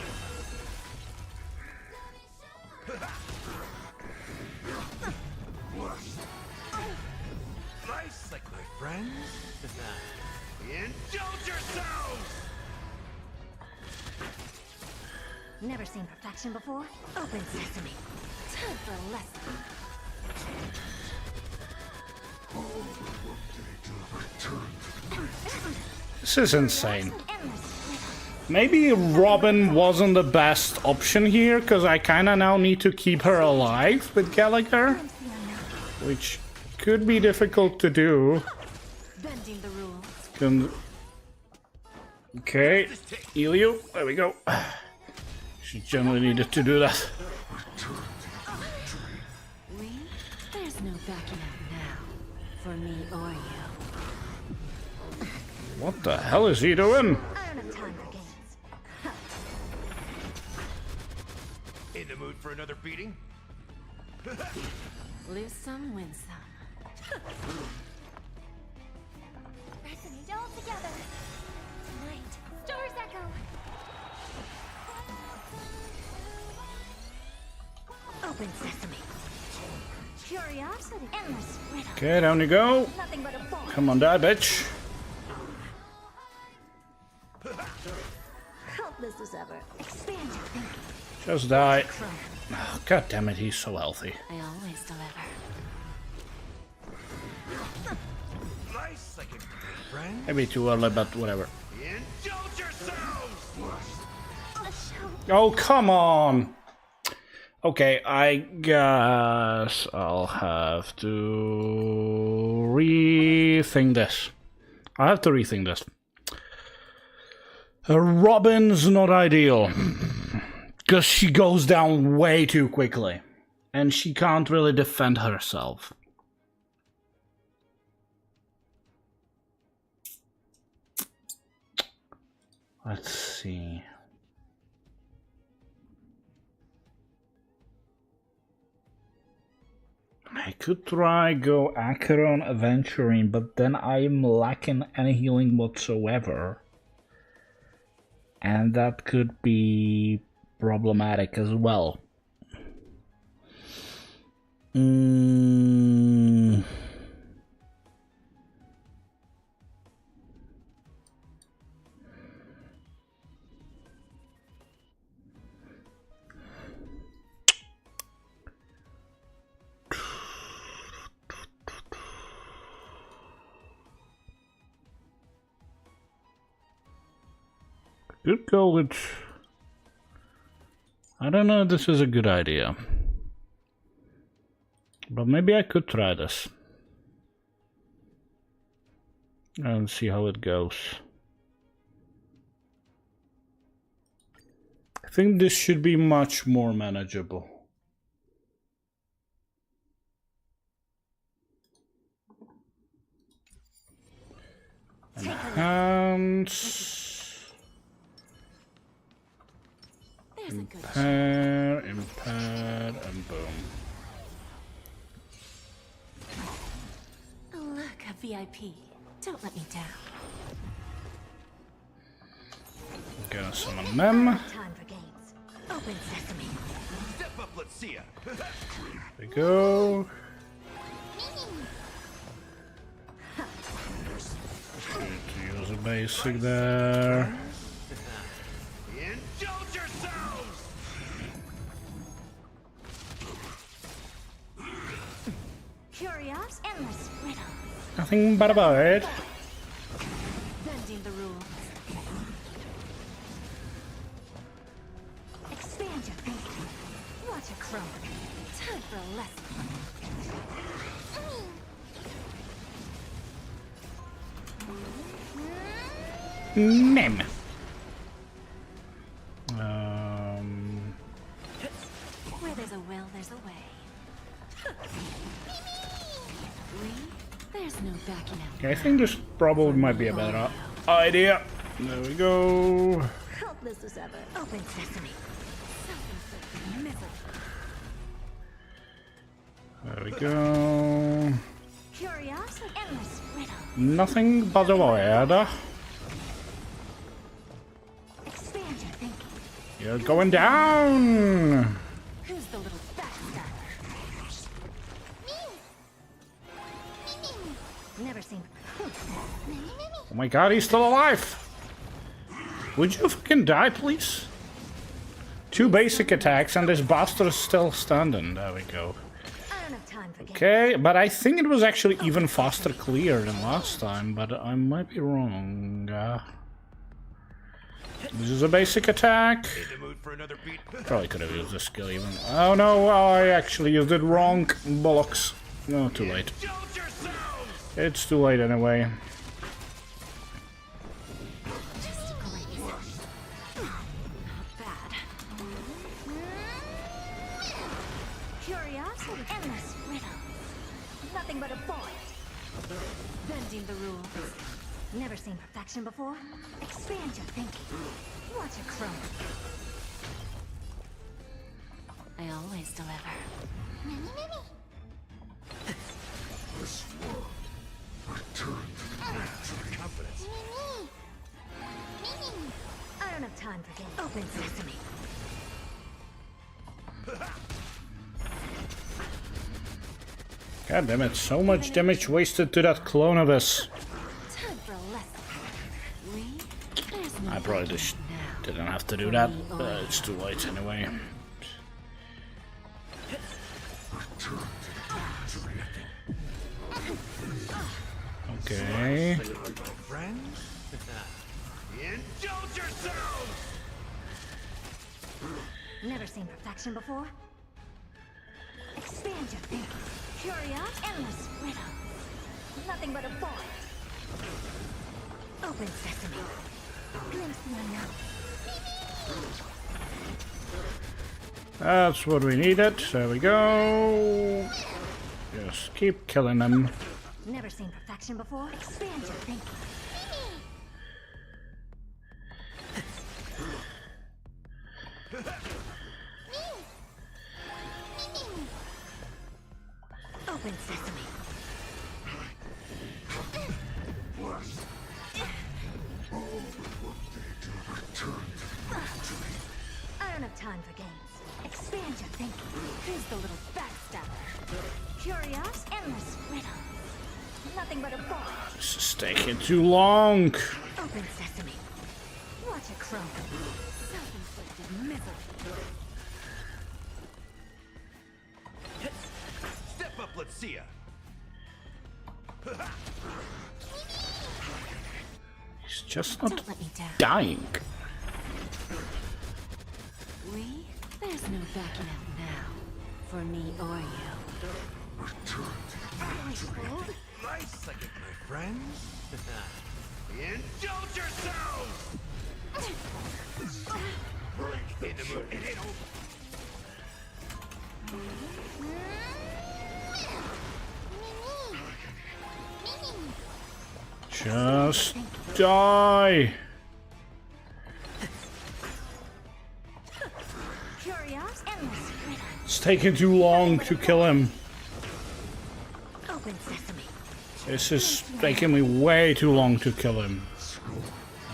Nice, like my friends. Indulge yourselves! Never seen perfection before? Open sesame. Time for a lesson. This is insane. Endless riddle. Maybe Robin wasn't the best option here, because I kind of now need to keep her alive with Gallagher, which could be difficult to do. Bending the rules. Okay, heal you. There we go. She generally needed to do that. There's no backing out now. For me or you. What the hell is he doing? I don't have time for games. In the mood for another beating? Lose some, win some. Resonate all together. Tonight. Stars echo. Open sesame. Curiosity. Endless riddle. Okay, down you go. Nothing but a ball. Come on, die, bitch. Helpless as ever. Expand your thinking. Just die. Oh, God damn it, he's so healthy. I always deliver. Nice, like my friends. Maybe too early, but whatever. Indulge yourselves! A show. Oh, come on. Okay, I guess I'll have to rethink this. I have to rethink this. Robin's not ideal. Because she goes down way too quickly. And she can't really defend herself. Let's see. I could try go Acheron Aventuring, but then I'm lacking any healing whatsoever. And that could be problematic as well. Could go with... I don't know if this is a good idea. But maybe I could try this. And see how it goes. I think this should be much more manageable. Enhance. Impair, and boom. Oh, look, a VIP. Don't let me down. Gonna summon them. Time for games. Open sesame. Step up, let's see ya. There we go. Need to use a basic there. Indulge yourselves! Curious. Endless riddle. Nothing bad about it. for a lesson. Mem. Where there's a will, there's a way. There's no backing out. Okay, I think this probably might be a better idea. There we go. Helpless as ever. Open sesame. Self-inflicted misery. There we go. Curiosity. Endless riddle. Nothing but a word. Expand your thinking. You're going down. Who's the little backstabber? Never seen. Oh my god, he's still alive. Would you fucking die, please? 2 basic attacks and this bastard is still standing. There we go. I don't have time for games. Okay, but I think it was actually even faster clear than last time, but I might be wrong. This is a basic attack. In the mood for another beat? Probably could have used this skill even. Oh no, I actually used it wrong. Bollocks. No, too late. Indulge yourselves! It's too late anyway. Just great. Not bad. Curiosity. Endless riddle. Nothing but a void. Bending the rules. Never seen perfection before? Expand your thinking. Watch it crumble. I always deliver. Confidence. I don't have time for games. Open sesame. God damn it, so much damage wasted to that clone of us. Time for a lesson. There's no I probably backing just out now. didn't have to do that, but it's too late anyway. Okay. Friends? Indulge yourselves! Never seen perfection before? Expand your thinking. Curious, endless riddle. Nothing but a void. Open sesame. Glimpse the unknown. That's what we needed. There we go. Just keep killing them. Never seen perfection before? Expand your thinking. Open sesame. I don't have time for games. Expand your thinking. Who's the little backstabber? Curious, endless riddle. Nothing but a void. This is taking too long. Open sesame. Watch it crumble. Self-inflicted misery. Step up, let's see ya. He's just not Don't let me down. dying. There's no backing out now. For me or you. Nice second, my friends. Indulge yourselves! In the mood. It ain't over. Just die. Curious, endless riddle. It's taking too long to kill him. Open sesame. This is taking me way too long to kill him.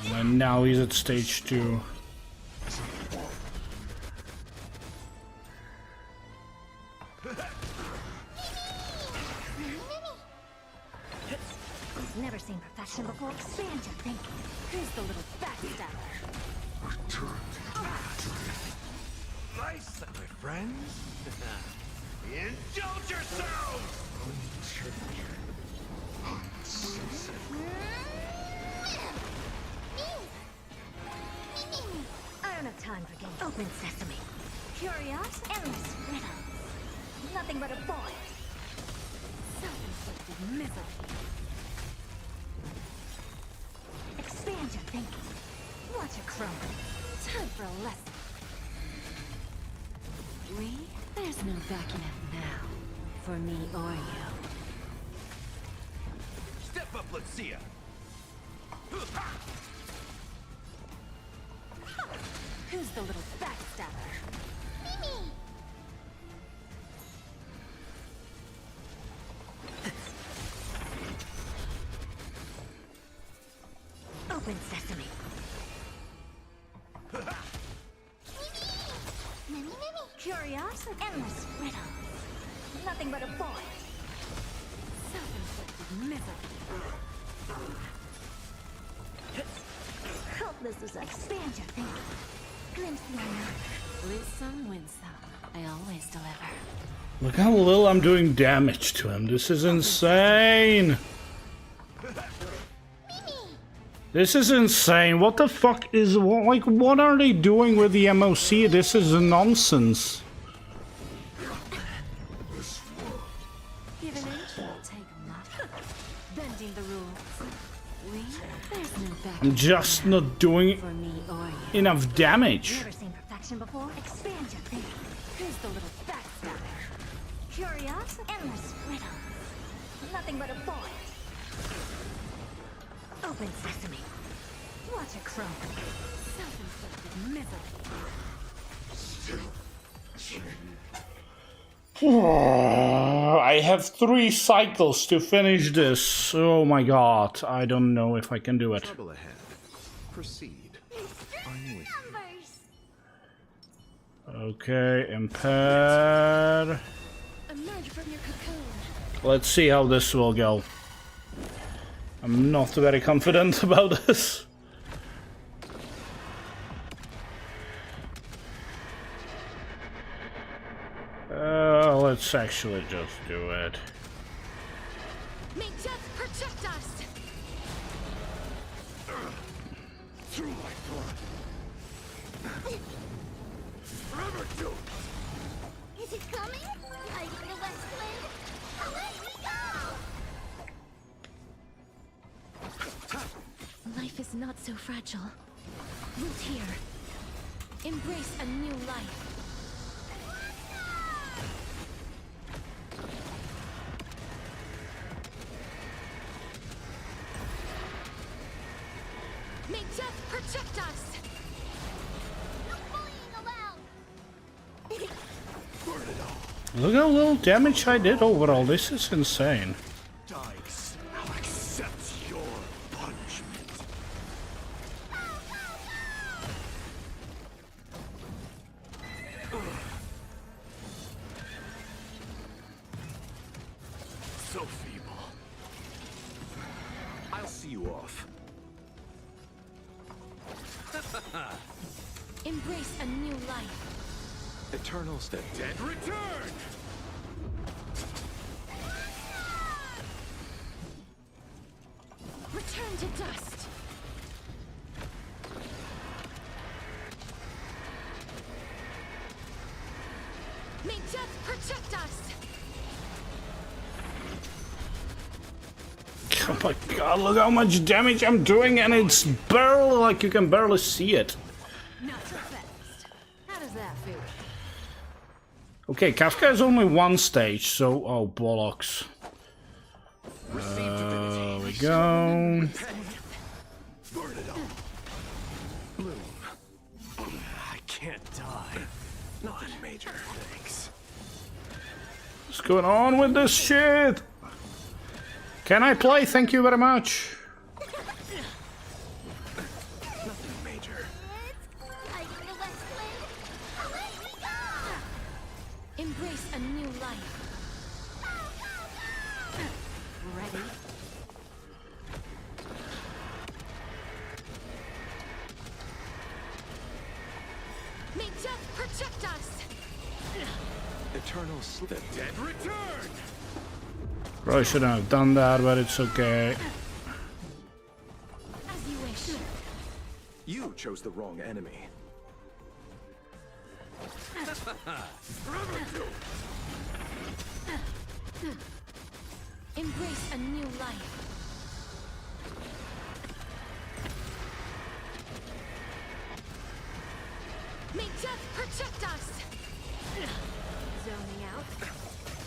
And then now he's at stage 2. Never seen perfection before. Expand your thinking. Who's the little backstabber? Nice, my friends. Indulge yourselves! I don't have time for games. Open sesame. Curious, endless riddle. Nothing but a void. Self-inflicted misery. Expand your thinking. Watch it crumble. Time for a lesson. There's no backing out now. For me or you. Step up, let's see ya. Who's the little backstabber? Mimi! Open sesame. Mimi! Curiosity. Endless riddles. Nothing but a void. Self-inflicted misery. Hope this is expand your thinking. Glimpse the unknown. Lose some, win some. I always deliver. Look how little I'm doing damage to him. This is insane. This is insane. What the fuck is what are they doing with the MoC? This is nonsense. Give an inch, we'll take a lot. Bending the rules. There's no back. I'm just not doing For me or you. enough damage. Never seen perfection before? Expand your thinking. Who's the little backstabber? Curiosity. Endless riddles. Nothing but a void. Open sesame. Watch it crumble. Self-inflicted misery. I have 3 cycles to finish this. Oh my god. I don't know if I can do it. Trouble ahead. Proceed. I'm with you. Numbers. Okay, impaired. Emerge from your cocoon. Let's see how this will go. I'm not very confident about this. Let's actually just do it. May death protect us. Through my blood. Forever do. Is it coming? Hiding the west wind. Away we go! Life is not so fragile. Root here. Embrace a new life. May death protect us! No bullying allowed! Burn it all. Look how little damage I did overall. This is insane. Dykes, I'll accept your punishment. So feeble. I'll see you off. Embrace a new life. Eternal step. Dead return! Return to dust. May death protect us. Oh my god, look how much damage I'm doing and it's barely, like you can barely see it. Not so fast. How does that feel? Okay, Kafka is only 1 stage, so... Oh, bollocks. There we go. Burn it all. Bloom. I can't die. Nothing major, thanks. What's going on with this shit? Can I play? Thank you very much. Nothing major. Hiding the west wind. Away we go! Embrace a new life. Ready? May death protect us. Eternal sleep. The dead return! Probably shouldn't have done that, but it's okay. As you wish. You chose the wrong enemy. Forever do. Embrace a new life. May death protect us! Zoning out.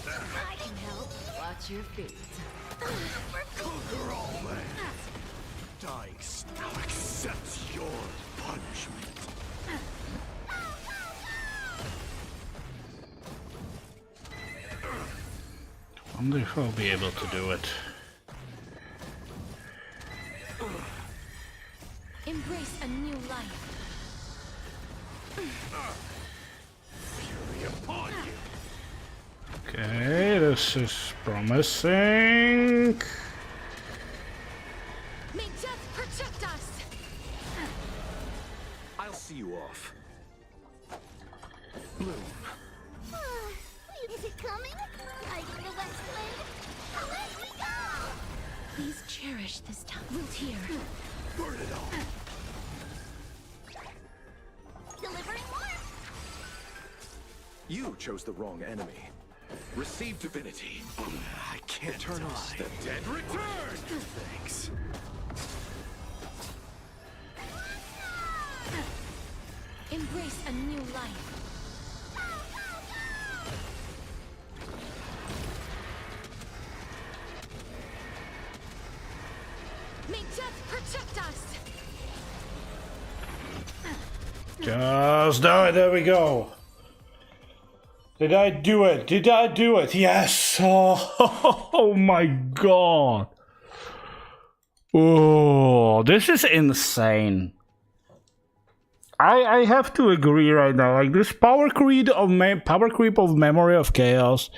I can help. Watch your feet. Conquer all land. Dying now accepts your punishment. I wonder if I'll be able to do it. Embrace a new life. Fury upon you. Okay, this is promising. May death protect us! I'll see you off. Bloom. Is it coming? Hiding the west wind? Let me go! Please cherish this time. Root here. Burn it all. Delivering more! You chose the wrong enemy. Receive divinity. I can't Eternal die. The dead return! Thanks. Embrace a new life. May death protect us! Just die, there we go. Did I do it? Did I do it? Yes! Oh my god. Oh, this is insane. I have to agree right now. Like this power creep of Memory of Chaos,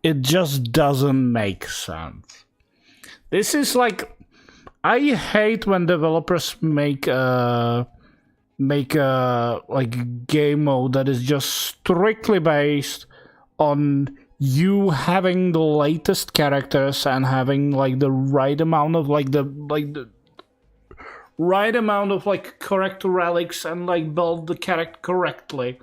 it just doesn't make sense. This is like, I hate when developers make like game mode that is just strictly based on you having the latest characters and having like the right amount of the right amount of like correct relics and like build the character correctly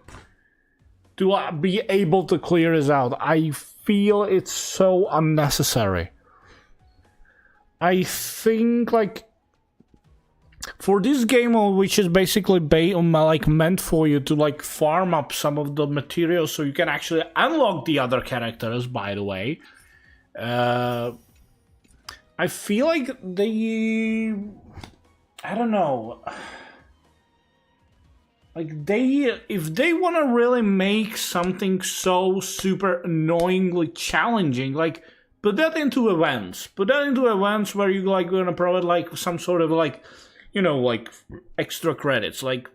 to be able to clear this out. I feel it's so unnecessary. I think like for this game mode, which is basically like meant for you to like farm up some of the materials so you can actually unlock the other characters, by the way, I feel like I don't know, like if they want to really make something so super annoyingly challenging, like put that into events where you like gonna provide like some sort of like, you know, like extra credits, like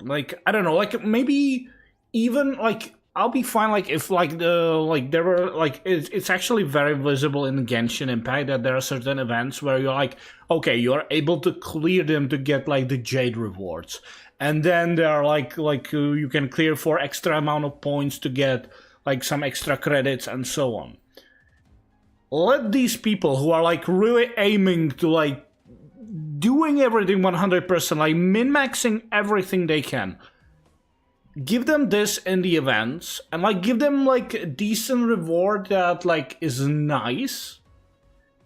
I don't know, like maybe even like I'll be fine like if like there were like it's actually very visible in Genshin Impact that there are certain events where you're like, okay, you're able to clear them to get like the Jade rewards, and then there are like you can clear for extra amount of points to get like some extra credits and so on. Let these people who are like really aiming to like doing everything 100%, like min-maxing everything they can, give them this in the events and like give them like a decent reward that like is nice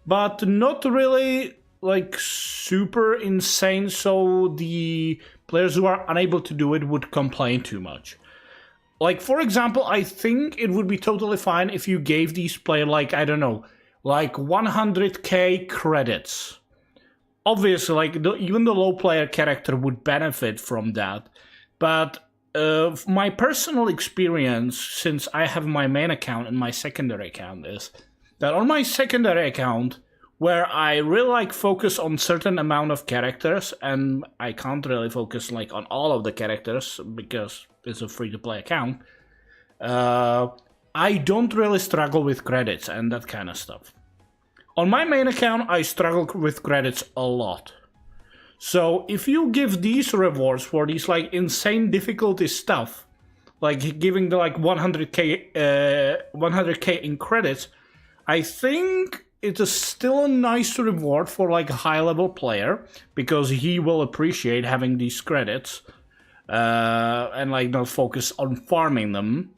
but not really like super insane so the players who are unable to do it would complain too much. Like for example, I think it would be totally fine if you gave these players like, I don't know, like 100k credits. Obviously, like even the low player character would benefit from that, but my personal experience, since I have my main account and my secondary account, is that on my secondary account, where I really like focus on certain amount of characters, and I can't really focus like on all of the characters because it's a free-to-play account, I don't really struggle with credits and that kind of stuff. On my main account, I struggle with credits a lot. So if you give these rewards for these like insane difficulty stuff, like giving the like 100k in credits, I think it is still a nice reward for like a high level player because he will appreciate having these credits and like not focus on farming them.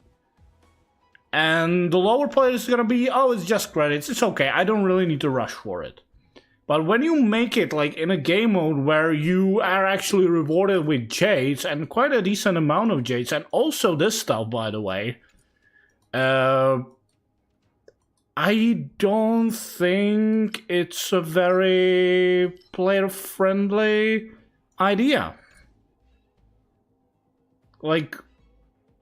And the lower player is gonna be, oh, it's just credits, it's okay, I don't really need to rush for it. But when you make it like in a game mode where you are actually rewarded with jades, and quite a decent amount of jades, and also this stuff, by the way, I don't think it's a very player-friendly idea. Like,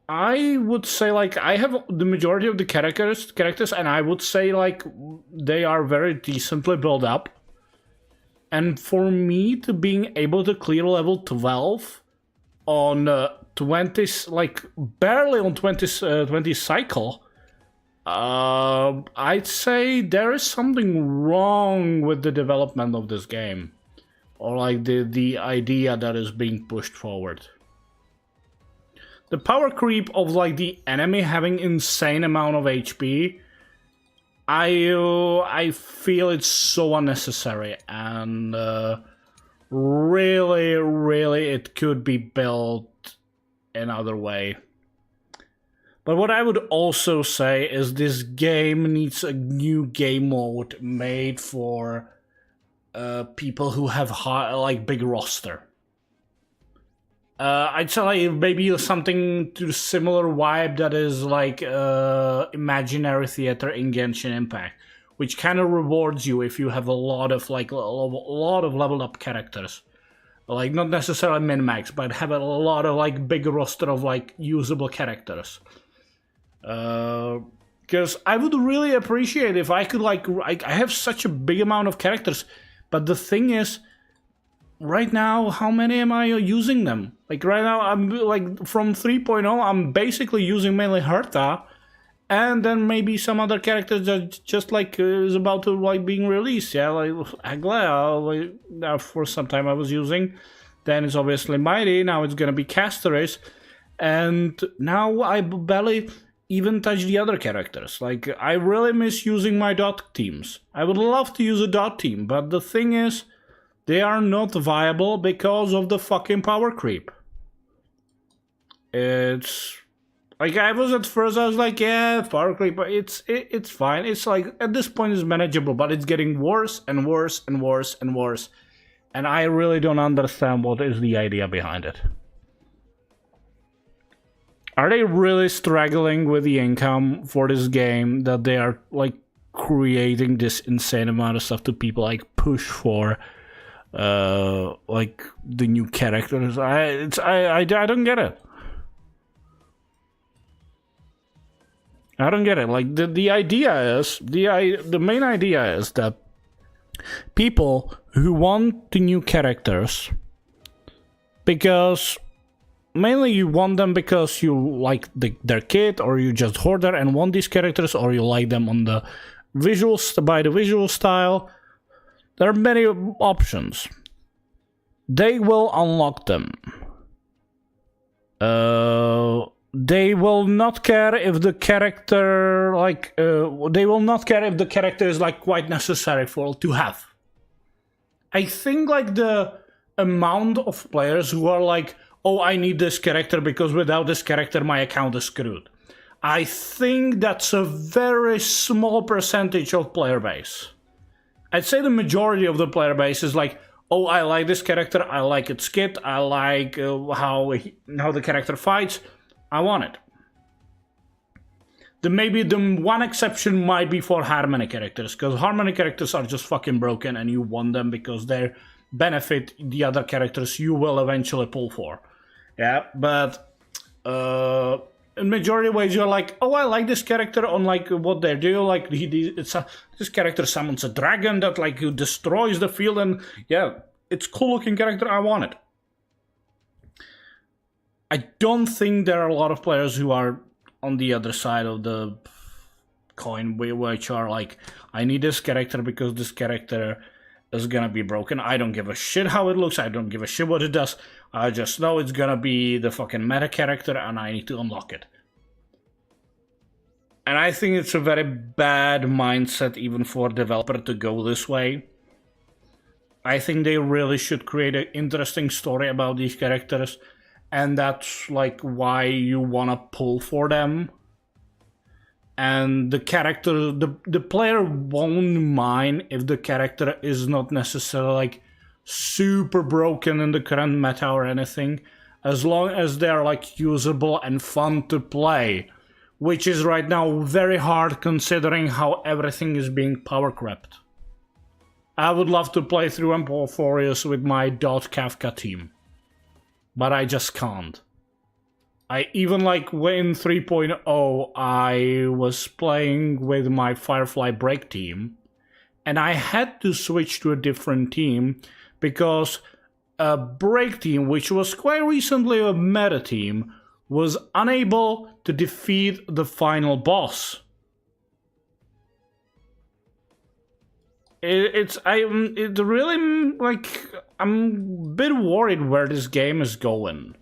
I would say, like, I have the majority of the characters, and I would say, like, they are very decently built up. And for me to being able to clear level 12 on 20, like, barely on 20 cycle, I'd say there is something wrong with the development of this game. Or, like, the idea that is being pushed forward. The power creep of, like, the enemy having insane amount of HP, I feel it's so unnecessary, and really it could be built another way. But what I would also say is this game needs a new game mode made for people who have like big roster. I'd say like maybe something to the similar vibe that is like Imaginary Theater in Genshin Impact, which kind of rewards you if you have a lot of like a lot of leveled up characters, like not necessarily min-max, but have a lot of like big roster of like usable characters. Because I would really appreciate if I could like I have such a big amount of characters, but the thing is, right now, how many am I using them? Like right now, I'm like from 3.0, I'm basically using mainly Hertha, and then maybe some other characters that just like is about to like being released. Yeah, like Aglaia, like, for some time I was using. Then it's obviously Mighty. Now it's gonna be Castoris, and now I barely even touch the other characters. Like I really miss using my dot teams. I would love to use a dot team, but the thing is, they are not viable because of the fucking power creep. It's like I was at first, I was like, yeah, power creep, but it's fine. It's like at this point it's manageable, but it's getting worse and worse and worse and worse. And I really don't understand what is the idea behind it. Are they really struggling with the income for this game that they are like creating this insane amount of stuff to people like push for? Like the new characters. I don't get it. I don't get it. Like the idea is the main idea is that people who want the new characters, because mainly you want them because you like their kit, or you just hoarder and want these characters, or you like them on the visuals by the visual style. There are many options. They will unlock them. They will not care if the character they will not care if the character is like quite necessary to have. I think like the amount of players who are like, oh, I need this character because without this character my account is screwed. I think that's a very small percentage of player base. I'd say the majority of the player base is like, oh, I like this character, I like its kit, I like how the character fights, I want it. Maybe the one exception might be for Harmony characters, because Harmony characters are just fucking broken and you want them because they benefit the other characters you will eventually pull for. Yeah, but in majority of ways you're like, oh, I like this character on like what they do, like this character summons a dragon that like destroys the field, and yeah, it's cool looking character, I want it. I don't think there are a lot of players who are on the other side of the coin, which are like, I need this character because this character is gonna be broken. I don't give a shit how it looks, I don't give a shit what it does. I just know it's gonna be the fucking meta character and I need to unlock it. And I think it's a very bad mindset even for a developer to go this way. I think they really should create an interesting story about these characters, and that's like why you wanna pull for them. and the character, the player won't mind if the character is not necessarily like super broken in the current meta or anything, as long as they're like usable and fun to play, which is right now very hard considering how everything is being power crept. I would love to play through Empophorius with my Kafka team, but I just can't. I even like in 3.0 I was playing with my Firefly Break team, and I had to switch to a different team because a Break team, which was quite recently a meta team, was unable to defeat the final boss. I'm a bit worried where this game is going.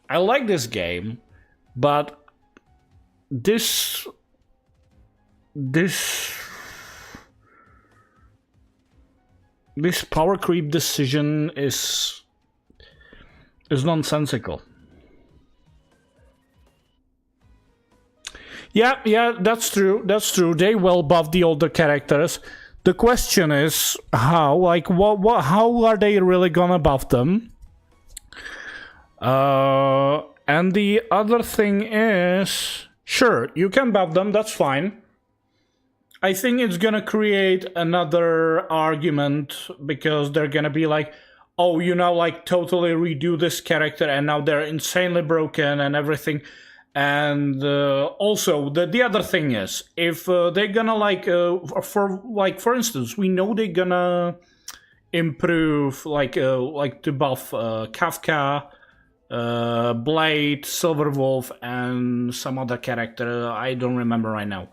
I like this game, but this power creep decision is nonsensical. Yeah, that's true. That's true. They will buff the older characters. The question is how, like, how are they really gonna buff them? And the other thing is, sure, you can buff them, that's fine. I think it's gonna create another argument because they're gonna be like, oh, you now like totally redo this character and now they're insanely broken and everything. And also, the other thing is, if they're gonna for instance, we know they're gonna improve to buff Kafka, Blade, Silverwolf, and some other character I don't remember right now.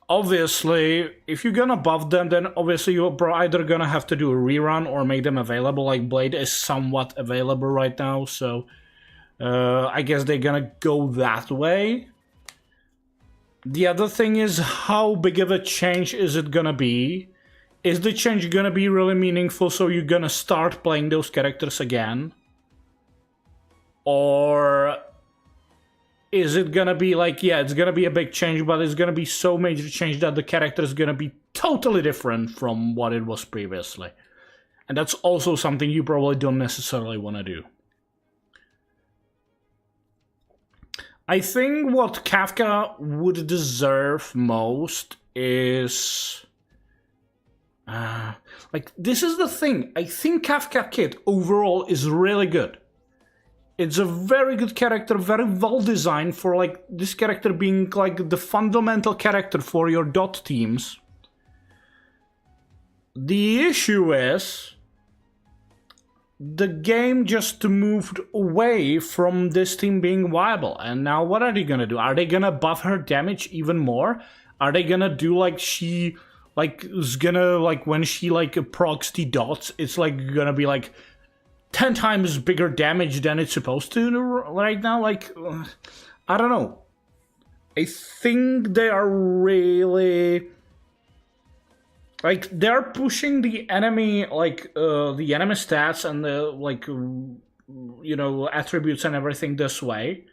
Obviously, if you're gonna buff them, then obviously you're either gonna have to do a rerun or make them available. Like Blade is somewhat available right now, so I guess they're gonna go that way. The other thing is, how big of a change is it gonna be? Is the change gonna be really meaningful, so you're gonna start playing those characters again? Or is it gonna be like, yeah, it's gonna be a big change, but it's gonna be so major change that the character is gonna be totally different from what it was previously. And that's also something you probably don't necessarily want to do. I think what Kafka would deserve most is... this is the thing. I think Kafka Kid overall is really good. It's a very good character, very well designed for like this character being like the fundamental character for your dot teams. The issue is the game just moved away from this team being viable. And now what are they gonna do? Are they gonna buff her damage even more? Are they gonna do like she like is gonna like when she like procs the dots, it's like gonna be like 10 times bigger damage than it's supposed to right now? Like, I don't know. I think they are really... like, they're pushing the enemy, like, the enemy stats and the, like, you know, attributes and everything this way.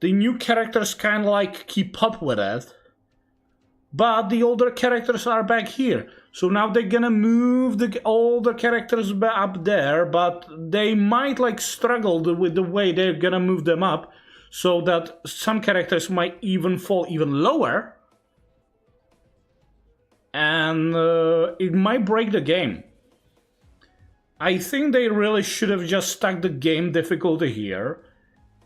The new characters kind of, like, keep up with it. But the older characters are back here. So now they're gonna move the older characters up there, but they might like struggle with the way they're gonna move them up, so that some characters might even fall even lower. And it might break the game. I think they really should have just stuck the game difficulty here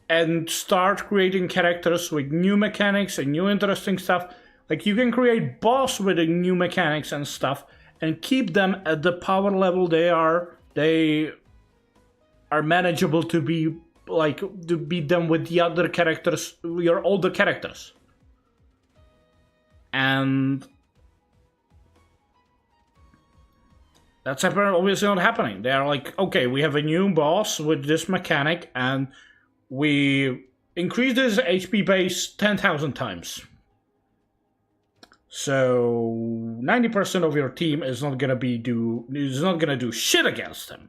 and start creating characters with new mechanics and new interesting stuff. Like, you can create boss with the new mechanics and stuff and keep them at the power level they are manageable to be, like, to beat them with the other characters, your older characters. And that's obviously not happening. They are like, okay, we have a new boss with this mechanic and we increase this HP base 10,000 times. So 90% of your team is not gonna do shit against him.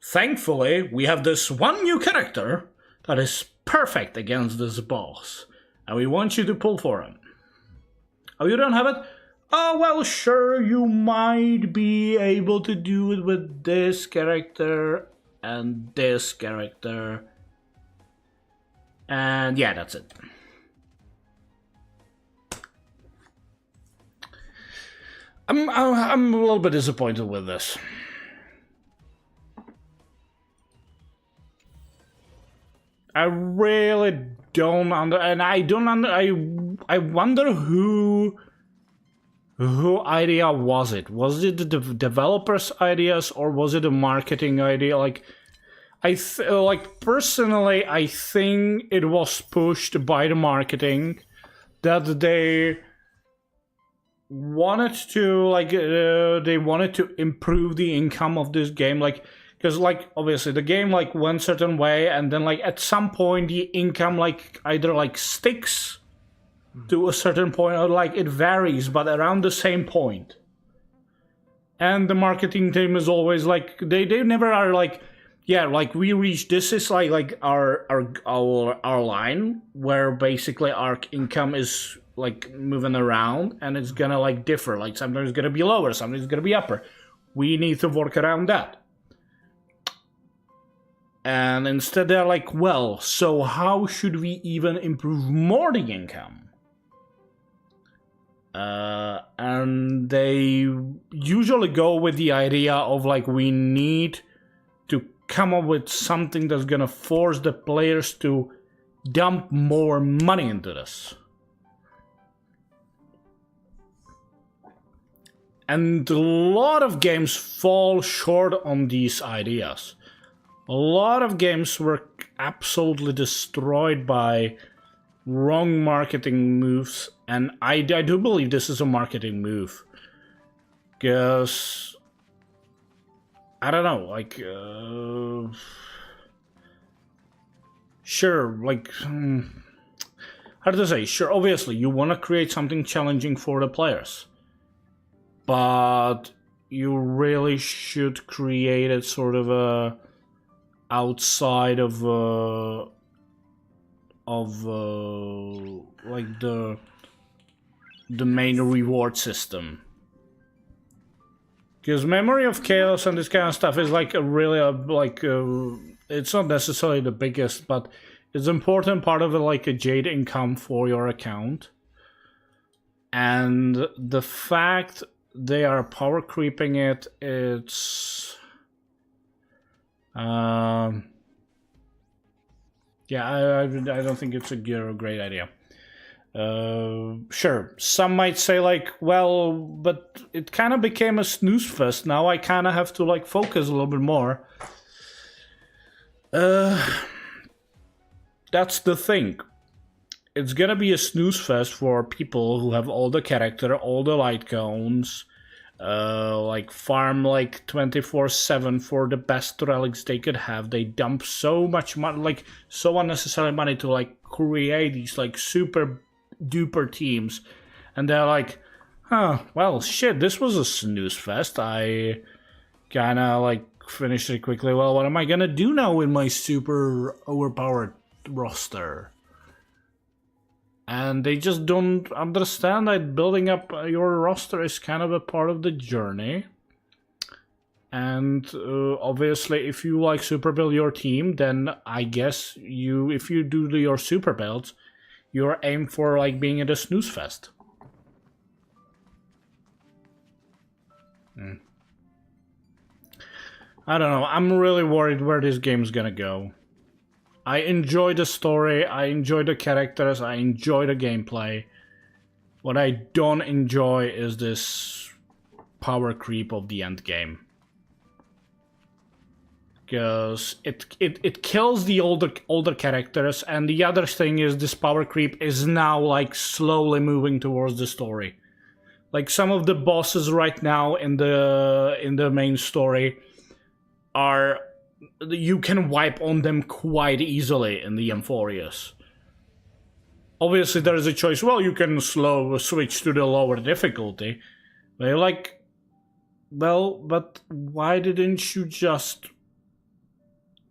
Thankfully, we have this one new character that is perfect against this boss, and we want you to pull for him. Oh, you don't have it? Oh, well, sure, you might be able to do it with this character and this character. And yeah, that's it. I'm a little bit disappointed with this. I really don't I wonder who idea was it? Was it the developers' ideas or was it a marketing idea? Like, personally, I think it was pushed by the marketing that they wanted to improve the income of this game, like, because like obviously the game like went certain way, and then like at some point the income like either like sticks to a certain point or like it varies, but around the same point. And the marketing team is always like they never are like, yeah, like we reached, this is like our line where basically our income is like moving around, and it's gonna like differ, like sometimes it's gonna be lower, sometimes it's gonna be upper. We need to work around that. And instead they're like, well, so how should we even improve more the income? And they usually go with the idea of like, we need to come up with something that's gonna force the players to dump more money into this. And a lot of games fall short on these ideas. A lot of games were absolutely destroyed by wrong marketing moves, and I do believe this is a marketing move. Because, I don't know, like, sure, like, how to say, sure, obviously, you want to create something challenging for the players. But you really should create it sort of a outside of like the main reward system, because Memory of Chaos and this kind of stuff is like a really it's not necessarily the biggest, but it's an important part of it, like a jade income for your account. And the fact they are power creeping it, it's yeah, I don't think it's a great idea. Sure, some might say like, well, but it kind of became a snooze fest. Now I kind of have to like focus a little bit more. That's the thing. It's gonna be a snooze fest for people who have all the character, all the light cones, like farm like 24/7 for the best relics they could have. They dump so much money, like so unnecessary money, to like create these like super duper teams, and they're like, huh, well shit, this was a snooze fest. I kinda like finished it quickly. Well, what am I gonna do now with my super overpowered roster? And they just don't understand that building up your roster is kind of a part of the journey. And obviously, if you like super build your team, then I guess if you do your super builds, you're aimed for like being at a snooze fest. I don't know. I'm really worried where this game's gonna go. I enjoy the story, I enjoy the characters, I enjoy the gameplay. What I don't enjoy is this power creep of the end game. Because it kills the older characters, and the other thing is this power creep is now like slowly moving towards the story. Like some of the bosses right now in the main story are, you can wipe on them quite easily in the Emphorius. Obviously there is a choice, well, you can switch to the lower difficulty. But you're like, well, but why didn't you just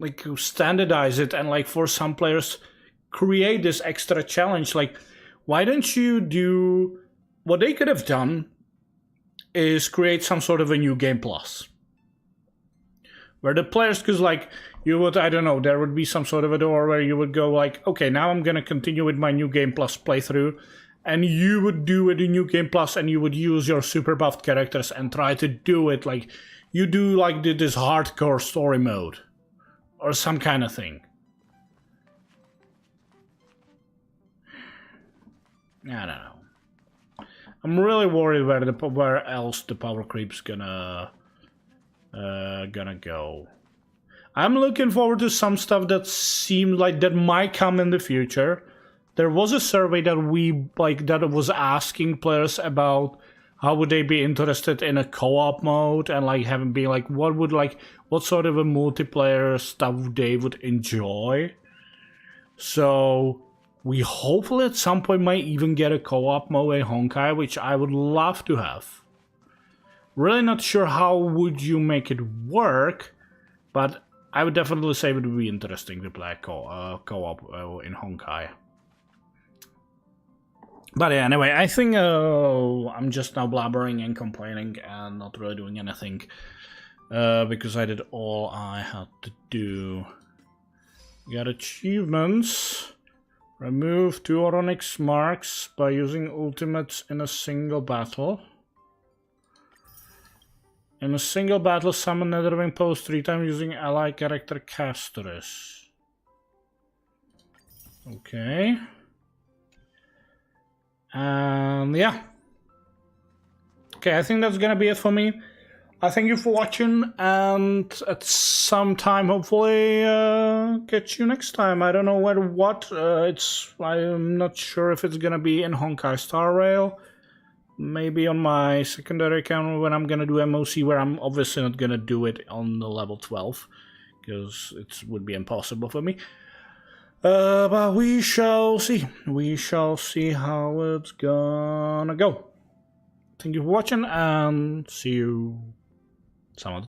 like standardize it and like for some players create this extra challenge. Like, why don't you do what they could have done is create some sort of a new game plus where the players, because like you would, I don't know, there would be some sort of a door where you would go like, okay, now I'm gonna continue with my new game plus playthrough, and you would do it in new game plus and you would use your super buffed characters and try to do it like you do like this hardcore story mode or some kind of thing. I don't know. I'm really worried where else the power creep's gonna go. I'm looking forward to some stuff that seemed like that might come in the future. There was a survey that that was asking players about how would they be interested in a co-op mode and like having been like what sort of a multiplayer stuff they would enjoy. So we hopefully at some point might even get a co-op mode in Honkai, which I would love to have. Really not sure how would you make it work, but I would definitely say it would be interesting to play co-op in Honkai. But yeah, anyway, I think I'm just now blabbering and complaining and not really doing anything. Because I did all I had to do. Got achievements. Remove 2 Onyx marks by using ultimates in a single battle. In a single battle, summon Netherwing Post 3 times using ally character Castorus. Okay. And yeah. Okay, I think that's gonna be it for me. I thank you for watching, and at some time, hopefully, catch you next time. I don't know what. I'm not sure if it's gonna be in Honkai Star Rail. Maybe on my secondary account when I'm gonna do MoC, where I'm obviously not gonna do it on the level 12, because it would be impossible for me. But we shall see. We shall see how it's gonna go. Thank you for watching, and see you some other time.